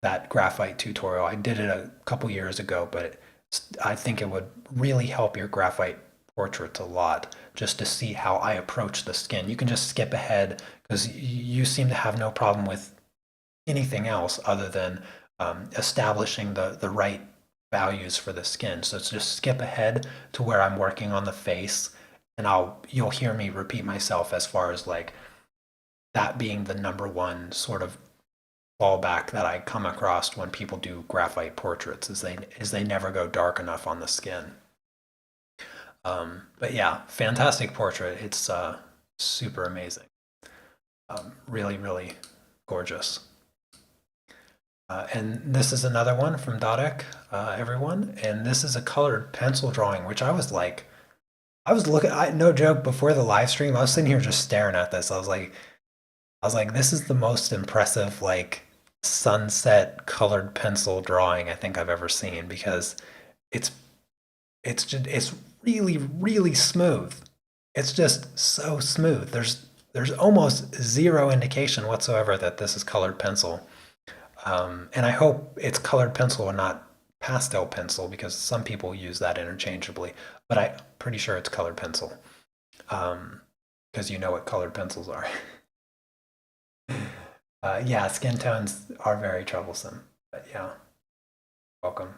that graphite tutorial. I did it a couple years ago, but I think it would really help your graphite portraits a lot just to see how I approach the skin. You can just skip ahead because you seem to have no problem with anything else other than establishing the right values for the skin. So it's just skip ahead to where I'm working on the face, and you'll hear me repeat myself as far as like that being the number one sort of fallback that I come across when people do graphite portraits is they never go dark enough on the skin. But yeah, fantastic portrait. It's super amazing. Really, really gorgeous. And this is another one from Dodek, everyone. And this is a colored pencil drawing, which I was looking, no joke, before the live stream, I was sitting here just staring at this. I was like, this is the most impressive, like, sunset colored pencil drawing I think I've ever seen because it's it's really, really smooth. It's just so smooth. There's almost zero indication whatsoever that this is colored pencil. And I hope it's colored pencil and not pastel pencil because some people use that interchangeably. But I'm pretty sure it's colored pencil because you know what colored pencils are. Yeah, skin tones are very troublesome. But yeah, welcome.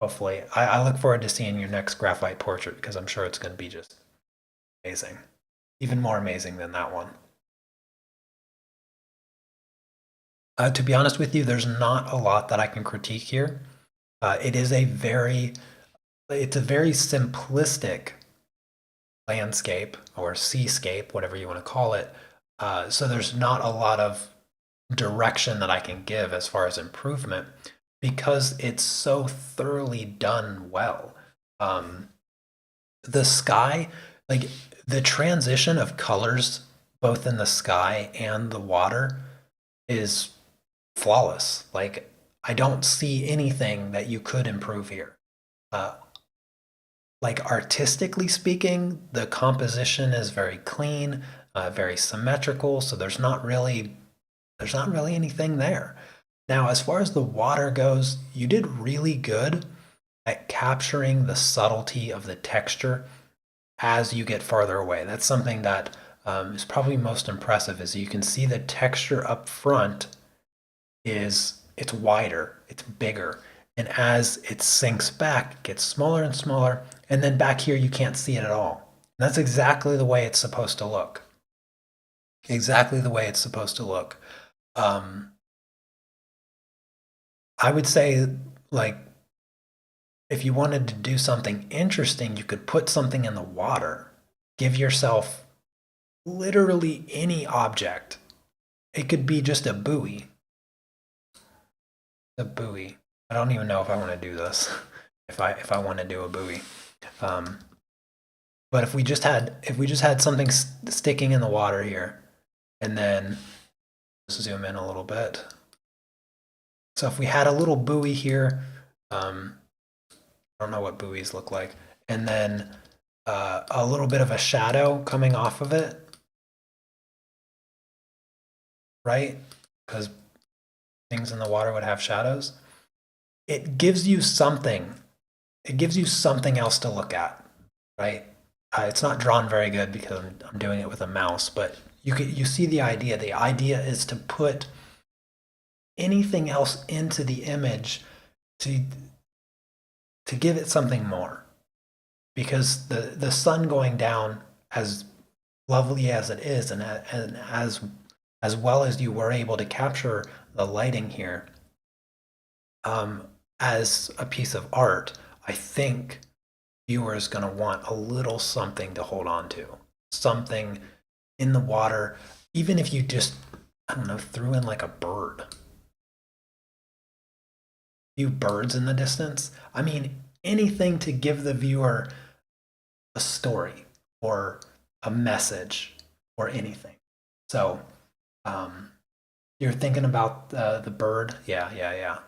Hopefully, I look forward to seeing your next graphite portrait because I'm sure it's going to be just amazing. Even more amazing than that one. To be honest with you, there's not a lot that I can critique here. It is it's a very simplistic landscape or seascape, whatever you want to call it. So there's not a lot of direction that I can give as far as improvement because it's so thoroughly done well. Um, the sky, like the transition of colors, both in the sky and the water, is flawless. Like, I don't see anything that you could improve here. Uh, like artistically speaking, the composition is very clean, very symmetrical. So there's not really anything there. Now, as far as the water goes, you did really good at capturing the subtlety of the texture as you get farther away. That's something that is probably most impressive. Is you can see the texture up front is it's wider, it's bigger, and as it sinks back, it gets smaller and smaller, and then back here you can't see it at all. And that's exactly the way it's supposed to look. Exactly the way it's supposed to look. Um, I would say, like, if you wanted to do something interesting, you could put something in the water. Give yourself literally any object. It could be just a buoy. A buoy. I don't even know if I want to do this. If I want to do a buoy. Um, but if we just had something sticking in the water here, and then zoom in a little bit. So if we had a little buoy here, I don't know what buoys look like, and then a little bit of a shadow coming off of it, right? Because things in the water would have shadows. It gives you something. It gives you something else to look at, right? It's not drawn very good because I'm doing it with a mouse, but you see the idea. The idea is to put anything else into the image to give it something more. Because the sun going down, as lovely as it is, and as well as you were able to capture the lighting here, as a piece of art, I think viewers going to want a little something to hold on to, something in the water, even if you just, I don't know, threw in like a bird, few birds in the distance. I mean, anything to give the viewer a story or a message or anything. So, you're thinking about the bird? Yeah, yeah, yeah.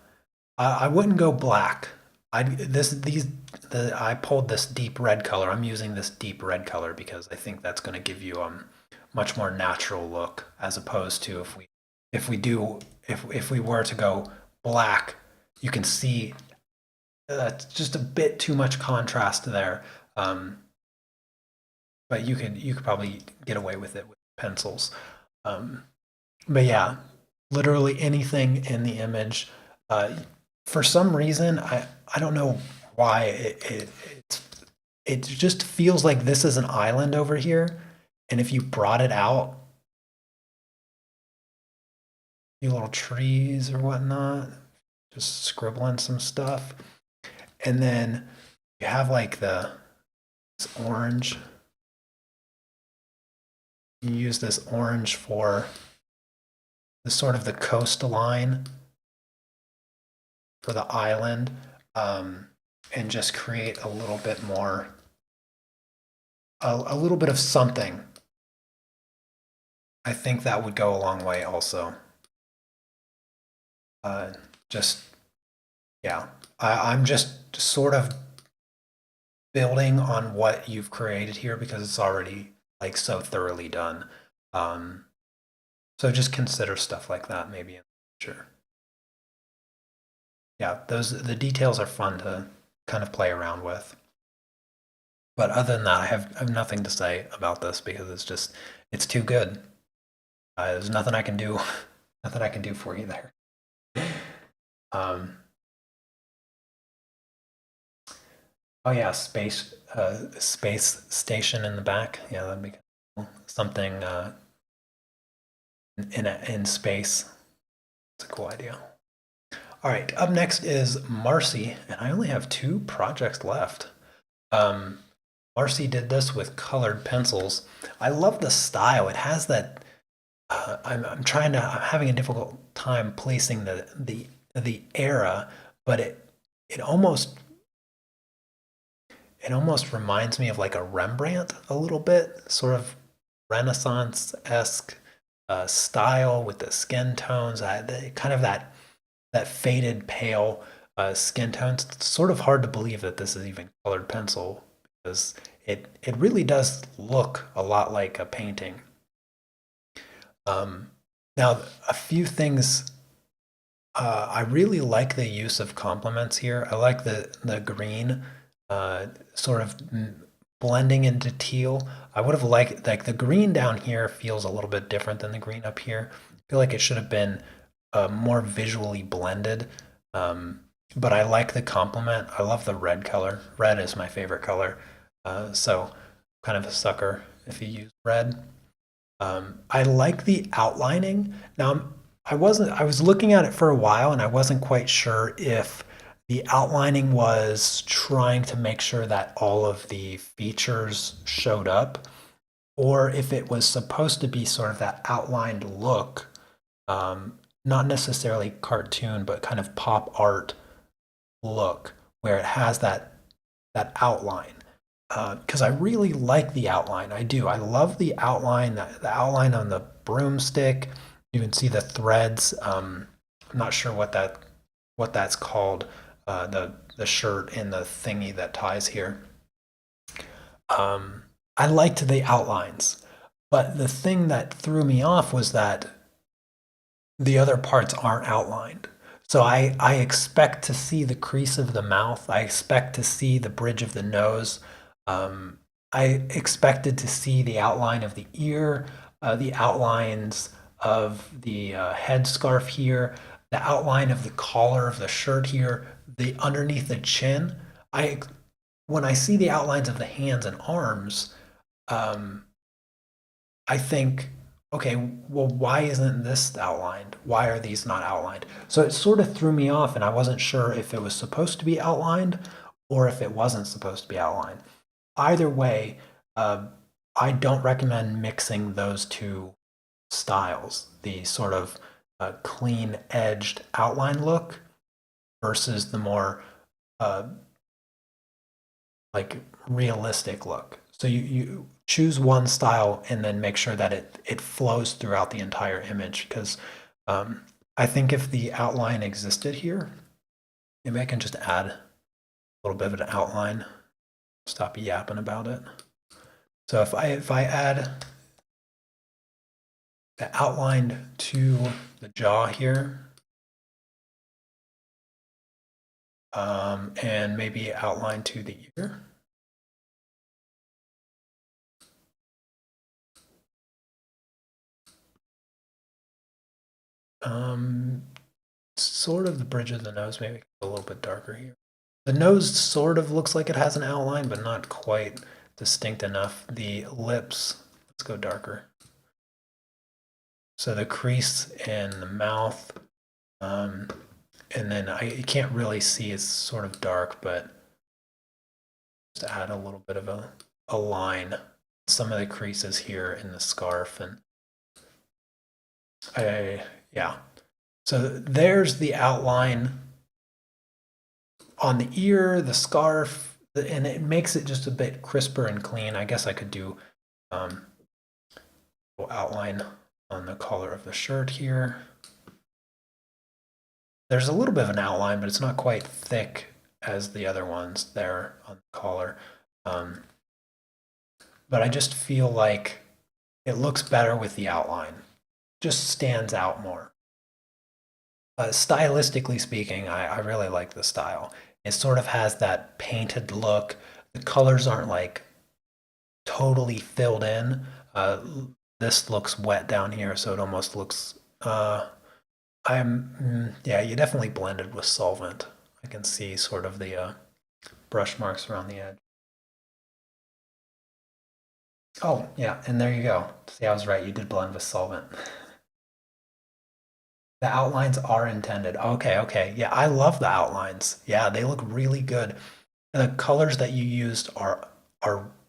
I wouldn't go black I pulled this deep red color. I'm using this deep red color because I think that's going to give you much more natural look, as opposed to if we were to go black, you can see just a bit too much contrast there. Um, but you could probably get away with it with pencils. Um, but yeah, literally anything in the image. Uh, for some reason, I don't know why it just feels like this is an island over here, and if you brought it out, you little trees or whatnot, just scribbling some stuff, and then you have like this orange. You use this orange for the sort of the coastline for the island, and just create a little bit more, a little bit of something. I think that would go a long way also. Just, yeah, I'm just sort of building on what you've created here because it's already like so thoroughly done. So just consider stuff like that maybe in the future. Yeah, the details are fun to kind of play around with. But other than that, I have nothing to say about this because it's too good. There's nothing I can do, nothing I can do for you there. Um, oh yeah, space station in the back. Yeah, that'd be cool. Something in space. It's a cool idea. All right, up next is Marcy, and I only have 2 projects left. Um, Marcy did this with colored pencils. I love the style. It has that. I'm having a difficult time placing the era, but it almost it almost reminds me of like a Rembrandt a little bit, sort of Renaissance-esque style with the skin tones, kind of that faded pale skin tones. It's sort of hard to believe that this is even colored pencil because it really does look a lot like a painting. Now, a few things. I really like the use of complements here. I like the green sort of blending into teal. I would have liked like the green down here feels a little bit different than the green up here. I feel like it should have been more visually blended. But I like the complement. I love the red color. Red is my favorite color. So kind of a sucker if you use red. I like the outlining. Now, I was looking at it for a while and I wasn't quite sure if the outlining was trying to make sure that all of the features showed up, or if it was supposed to be sort of that outlined look, not necessarily cartoon, but kind of pop art look where it has that outline. Because I really like the outline. I do. I love the outline, the outline on the broomstick. You can see the threads. I'm not sure what that's called. The shirt and the thingy that ties here. I liked the outlines, but the thing that threw me off was that the other parts aren't outlined. So I expect to see the crease of the mouth. I expect to see the bridge of the nose. Um, I expected to see the outline of the ear, the outlines of the headscarf here, the outline of the collar of the shirt here, the underneath the chin. I When I see the outlines of the hands and arms, um, I think, okay, well, why isn't this outlined? Why are these not outlined? So it sort of threw me off, and I wasn't sure if it was supposed to be outlined or if it wasn't supposed to be outlined. Either way, I don't recommend mixing those two styles, the sort of clean edged outline look versus the more uh, like realistic look. So you choose one style and then make sure that it flows throughout the entire image because I think if the outline existed here, maybe I can just add little bit of an outline. Stop yapping about it. So if I add the outline to the jaw here, and maybe outline to the ear. Sort of the bridge of the nose, maybe a little bit darker here. The nose sort of looks like it has an outline, but not quite distinct enough. The lips, let's go darker. So the crease in the mouth, and then I can't really see, it's sort of dark, but just add a little bit of a line. Some of the creases here in the scarf, and yeah. So there's the outline on the ear, the scarf, and it makes it just a bit crisper and clean. I guess I could do outline on the collar of the shirt here. There's a little bit of an outline, but it's not quite thick as the other ones there on the collar. But I just feel like it looks better with the outline. Just stands out more. Stylistically speaking, I really like the style. It sort of has that painted look. The colors aren't like totally filled in. This looks wet down here, so it almost looks, yeah, you definitely blended with solvent. I can see sort of the brush marks around the edge. Oh, yeah, and there you go. See, I was right. You did blend with solvent. The outlines are intended. Okay, okay. Yeah, I love the outlines. Yeah, they look really good. The colors that you used are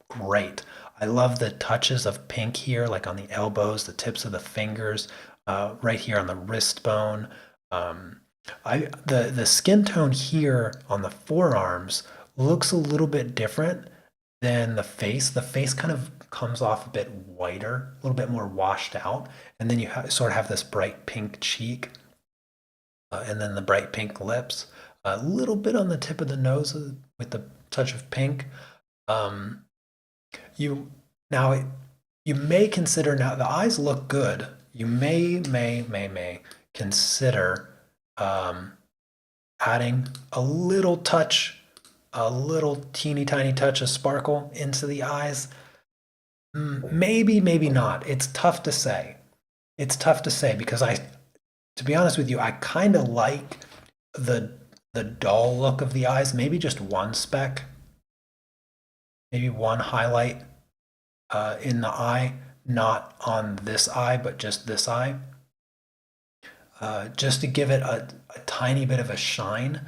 great. I love the touches of pink here, like on the elbows, the tips of the fingers, right here on the wrist bone. The skin tone here on the forearms looks a little bit different than the face. The face kind of comes off a bit whiter, a little bit more washed out, and then you sort of have this bright pink cheek, and then the bright pink lips. A little bit on the tip of the nose with the touch of pink. You now you may consider, now the eyes look good. You may consider adding a little touch, a little teeny tiny touch of sparkle into the eyes. Maybe, maybe not. It's tough to say. It's tough to say because to be honest with you, I kind of like the dull look of the eyes. Maybe just one speck, maybe one highlight in the eye, not on this eye, but just this eye, just to give it a tiny bit of a shine,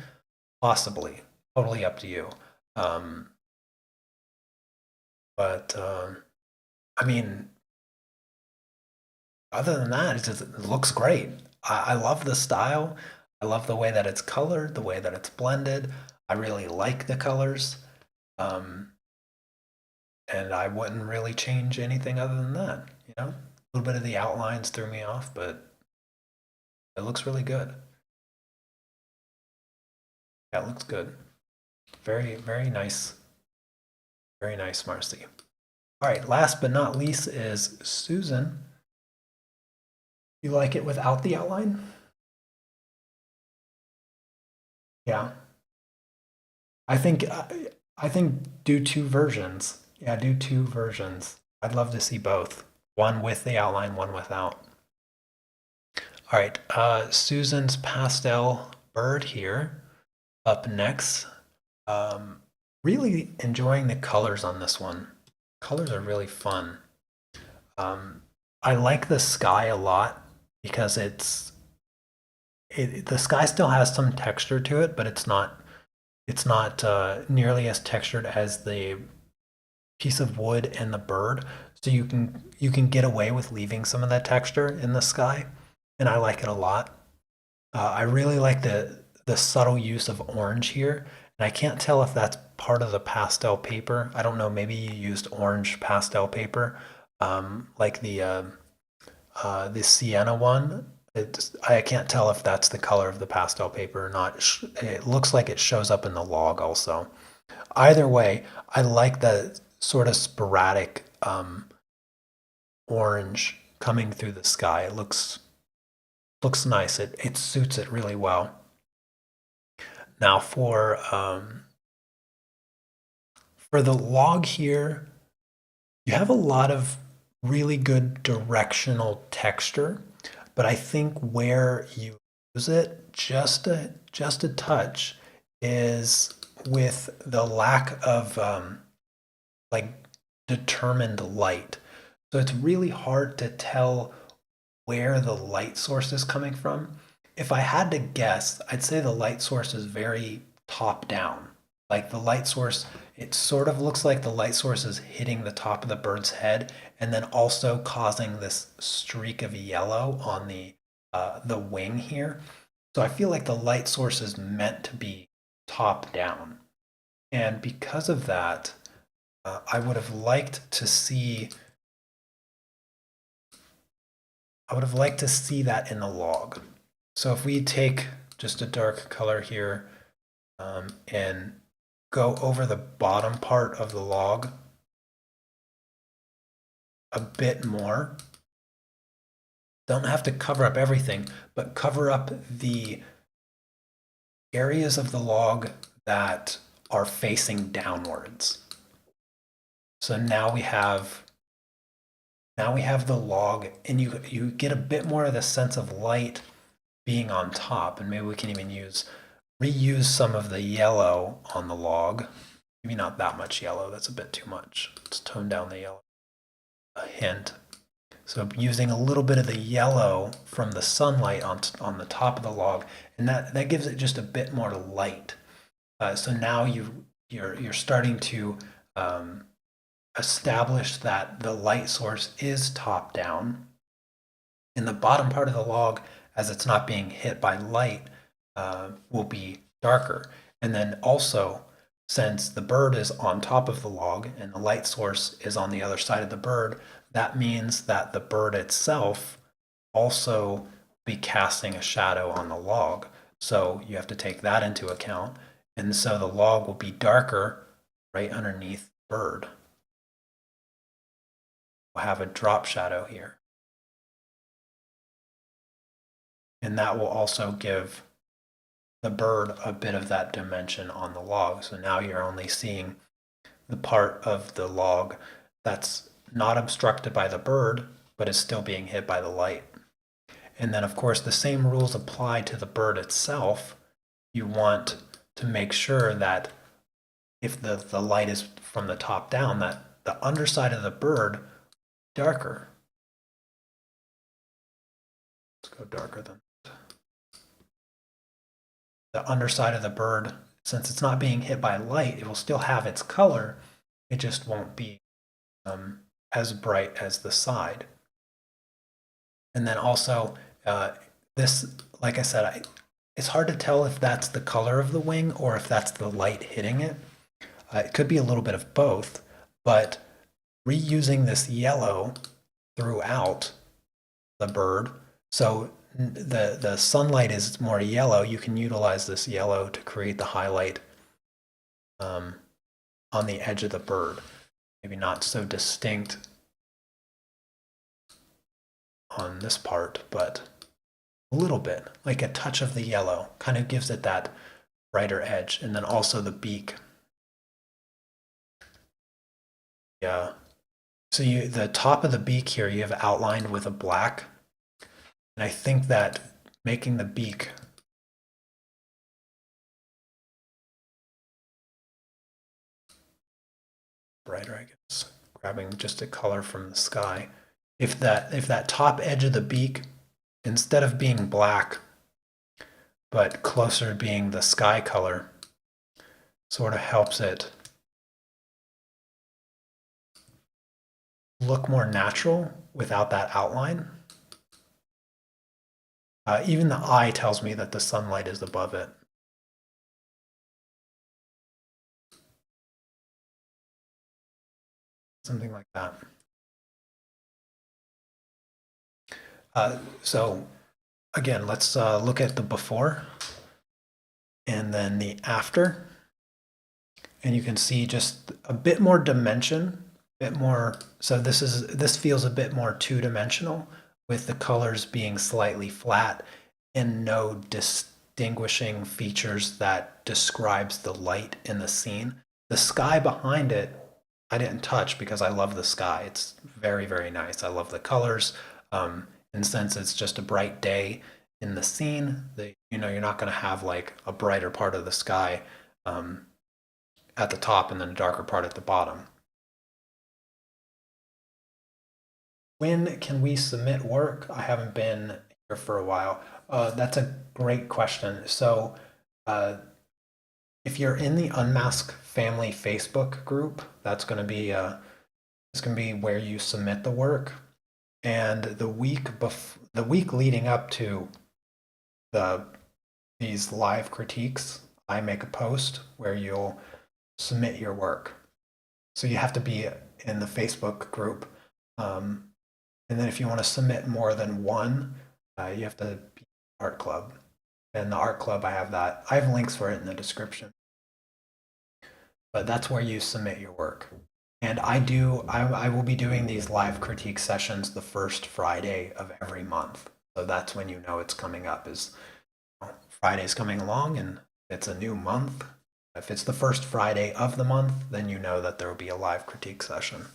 possibly. Totally up to you. But I mean, other than that, it looks great. I love the style. I love the way that it's colored, the way that it's blended. I really like the colors. And I wouldn't really change anything other than that. You know, a little bit of the outlines threw me off, but it looks really good. Yeah, it looks good. Very, very nice. Very nice, Marcy. All right, last but not least is Susan. You like it without the outline? Yeah. I think do two versions. Yeah, do two versions. I'd love to see both. One with the outline, one without. All right, Susan's pastel bird here up next. Really enjoying the colors on this one. Colors are really fun. I like the sky a lot because the sky still has some texture to it, but it's not nearly as textured as the piece of wood and the bird. So you can get away with leaving some of that texture in the sky, and I like it a lot. I really like the subtle use of orange here, and I can't tell if that's part of the pastel paper. I don't know. Maybe you used orange pastel paper, like the sienna one. I can't tell if that's the color of the pastel paper or not. It looks like it shows up in the log also. Either way, I like the sort of sporadic orange coming through the sky. It looks nice. It suits it really well. Now for the log here, you have a lot of really good directional texture, but I think where you use it just a touch is with the lack of like determined light. So it's really hard to tell where the light source is coming from. If I had to guess, I'd say the light source is very top down. Like the light source, it sort of looks like the light source is hitting the top of the bird's head and then also causing this streak of yellow on the wing here. So I feel like the light source is meant to be top down. And because of that, I would have liked to see that in the log. So if we take just a dark color here and go over the bottom part of the log a bit more, don't have to cover up everything, but cover up the areas of the log that are facing downwards. So now we have the log, and you get a bit more of the sense of light being on top, and maybe we can even reuse some of the yellow on the log. Maybe not that much yellow, that's a bit too much. Let's tone down the yellow a hint. So using a little bit of the yellow from the sunlight on the top of the log, and that gives it just a bit more light. So now you're starting to establish that the light source is top down. In the bottom part of the log, as it's not being hit by light, will be darker. And then also, since the bird is on top of the log and the light source is on the other side of the bird, that means that the bird itself also be casting a shadow on the log. So you have to take that into account. And so the log will be darker right underneath the bird. We'll have a drop shadow here. And that will also give the bird a bit of that dimension on the log. So now you're only seeing the part of the log that's not obstructed by the bird, but is still being hit by the light. And then, of course, the same rules apply to the bird itself. You want to make sure that if the light is from the top down, that the underside of the bird darker. Let's go darker than the underside of the bird. Since it's not being hit by light, it will still have its color. It just won't be as bright as the side. And then also this, like I said, it's hard to tell if that's the color of the wing or if that's the light hitting it. It could be a little bit of both, but reusing this yellow throughout the bird, so the sunlight is more yellow, you can utilize this yellow to create the highlight on the edge of the bird. Maybe not so distinct on this part, but a little bit, like a touch of the yellow, kind of gives it that brighter edge. And then also the beak. Yeah. So the top of the beak here, you have outlined with a black. And I think that making the beak brighter, I guess, grabbing just a color from the sky. If that top edge of the beak, instead of being black, but closer to being the sky color, sort of helps it look more natural without that outline. Even the eye tells me that the sunlight is above it. Something like that. So again, let's look at the before and then the after. And you can see just a bit more dimension, a bit more. So this feels a bit more two-dimensional with the colors being slightly flat and no distinguishing features that describes the light in the scene. The sky behind it, I didn't touch because I love the sky. It's very, very nice. I love the colors. And since it's just a bright day in the scene, you're not going to have like a brighter part of the sky at the top and then a darker part at the bottom. When can we submit work? I haven't been here for a while. That's a great question. So, if you're in the Unmask Family Facebook group, that's going to be where you submit the work. And the week leading up to these live critiques, I make a post where you'll submit your work. So you have to be in the Facebook group. And then if you want to submit more than one, you have to be art club. And the art club, I have links for it in the description. But that's where you submit your work. And I will be doing these live critique sessions the first Friday of every month. So that's when you know it's coming up, is Friday's coming along and it's a new month. If it's the first Friday of the month, then you know that there will be a live critique session.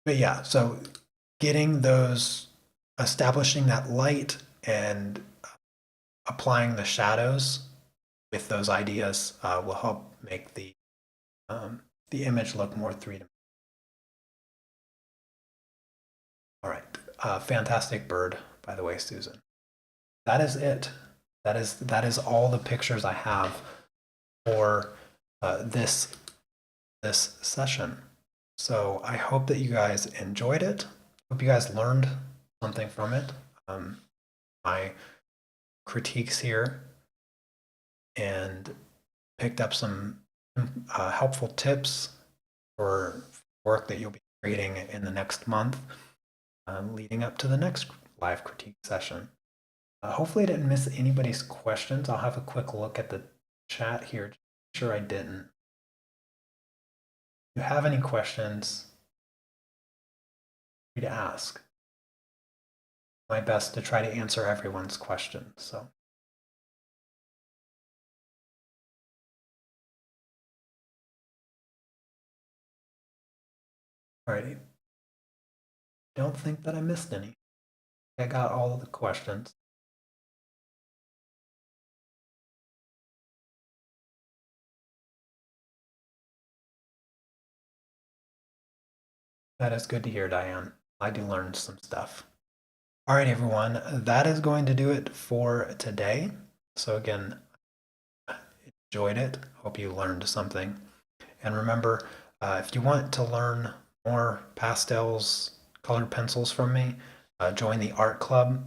But yeah, so establishing that light and applying the shadows with those ideas will help make the image look more three-dimensional. All right, fantastic bird, by the way, Susan. That is it. That is all the pictures I have for this session. So I hope that you guys enjoyed it. Hope you guys learned something from it. My critiques here, and picked up some helpful tips for work that you'll be creating in the next month, leading up to the next live critique session. Hopefully I didn't miss anybody's questions. I'll have a quick look at the chat here. Just make sure I didn't. If you have any questions, free to ask. My best to try to answer everyone's questions. So. Alrighty. Don't think that I missed any. I got all of the questions. That is good to hear, Diane. I do learn some stuff. All right, everyone, that is going to do it for today. So again, enjoyed it. Hope you learned something. And remember, if you want to learn more pastels, colored pencils from me, join the art club.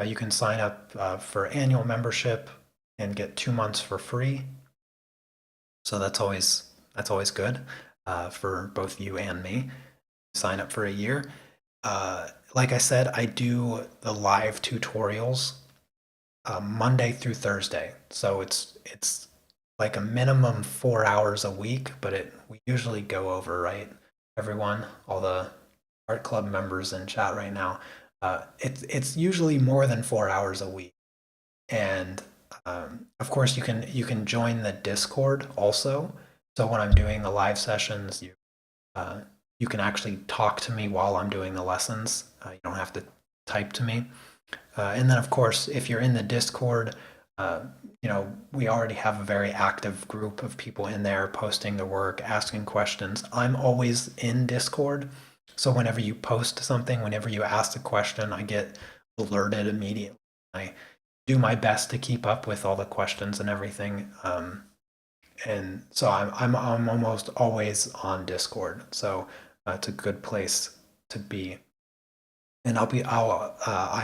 You can sign up for annual membership and get 2 months for free. So that's always good for both you and me. Sign up for a year. Like I said, I do the live tutorials Monday through Thursday. So it's like a minimum 4 hours a week, but we usually go over, right? Everyone, all the art club members in chat right now, it's usually more than 4 hours a week. And of course, you can join the Discord also. So when I'm doing the live sessions, you can actually talk to me while I'm doing the lessons. You don't have to type to me. And then, of course, if you're in the Discord, we already have a very active group of people in there posting the work, asking questions. I'm always in Discord. So whenever you post something, whenever you ask a question, I get alerted immediately. I do my best to keep up with all the questions and everything. And so I'm almost always on Discord. So it's a good place to be. And I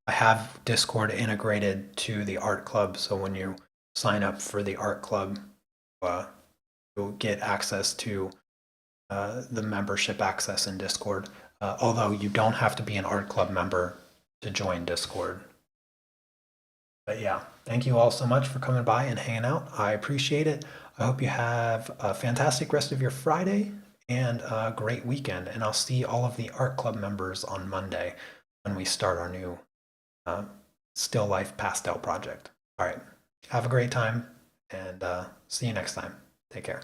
have Discord integrated to the art club. So when you sign up for the art club, you'll get access to the membership access in Discord. although you don't have to be an art club member to join Discord. But yeah, thank you all so much for coming by and hanging out. I appreciate it. I hope you have a fantastic rest of your Friday and a great weekend. And I'll see all of the art club members on Monday when we start our new uh, Still Life Pastel project. All right. Have a great time and see you next time. Take care.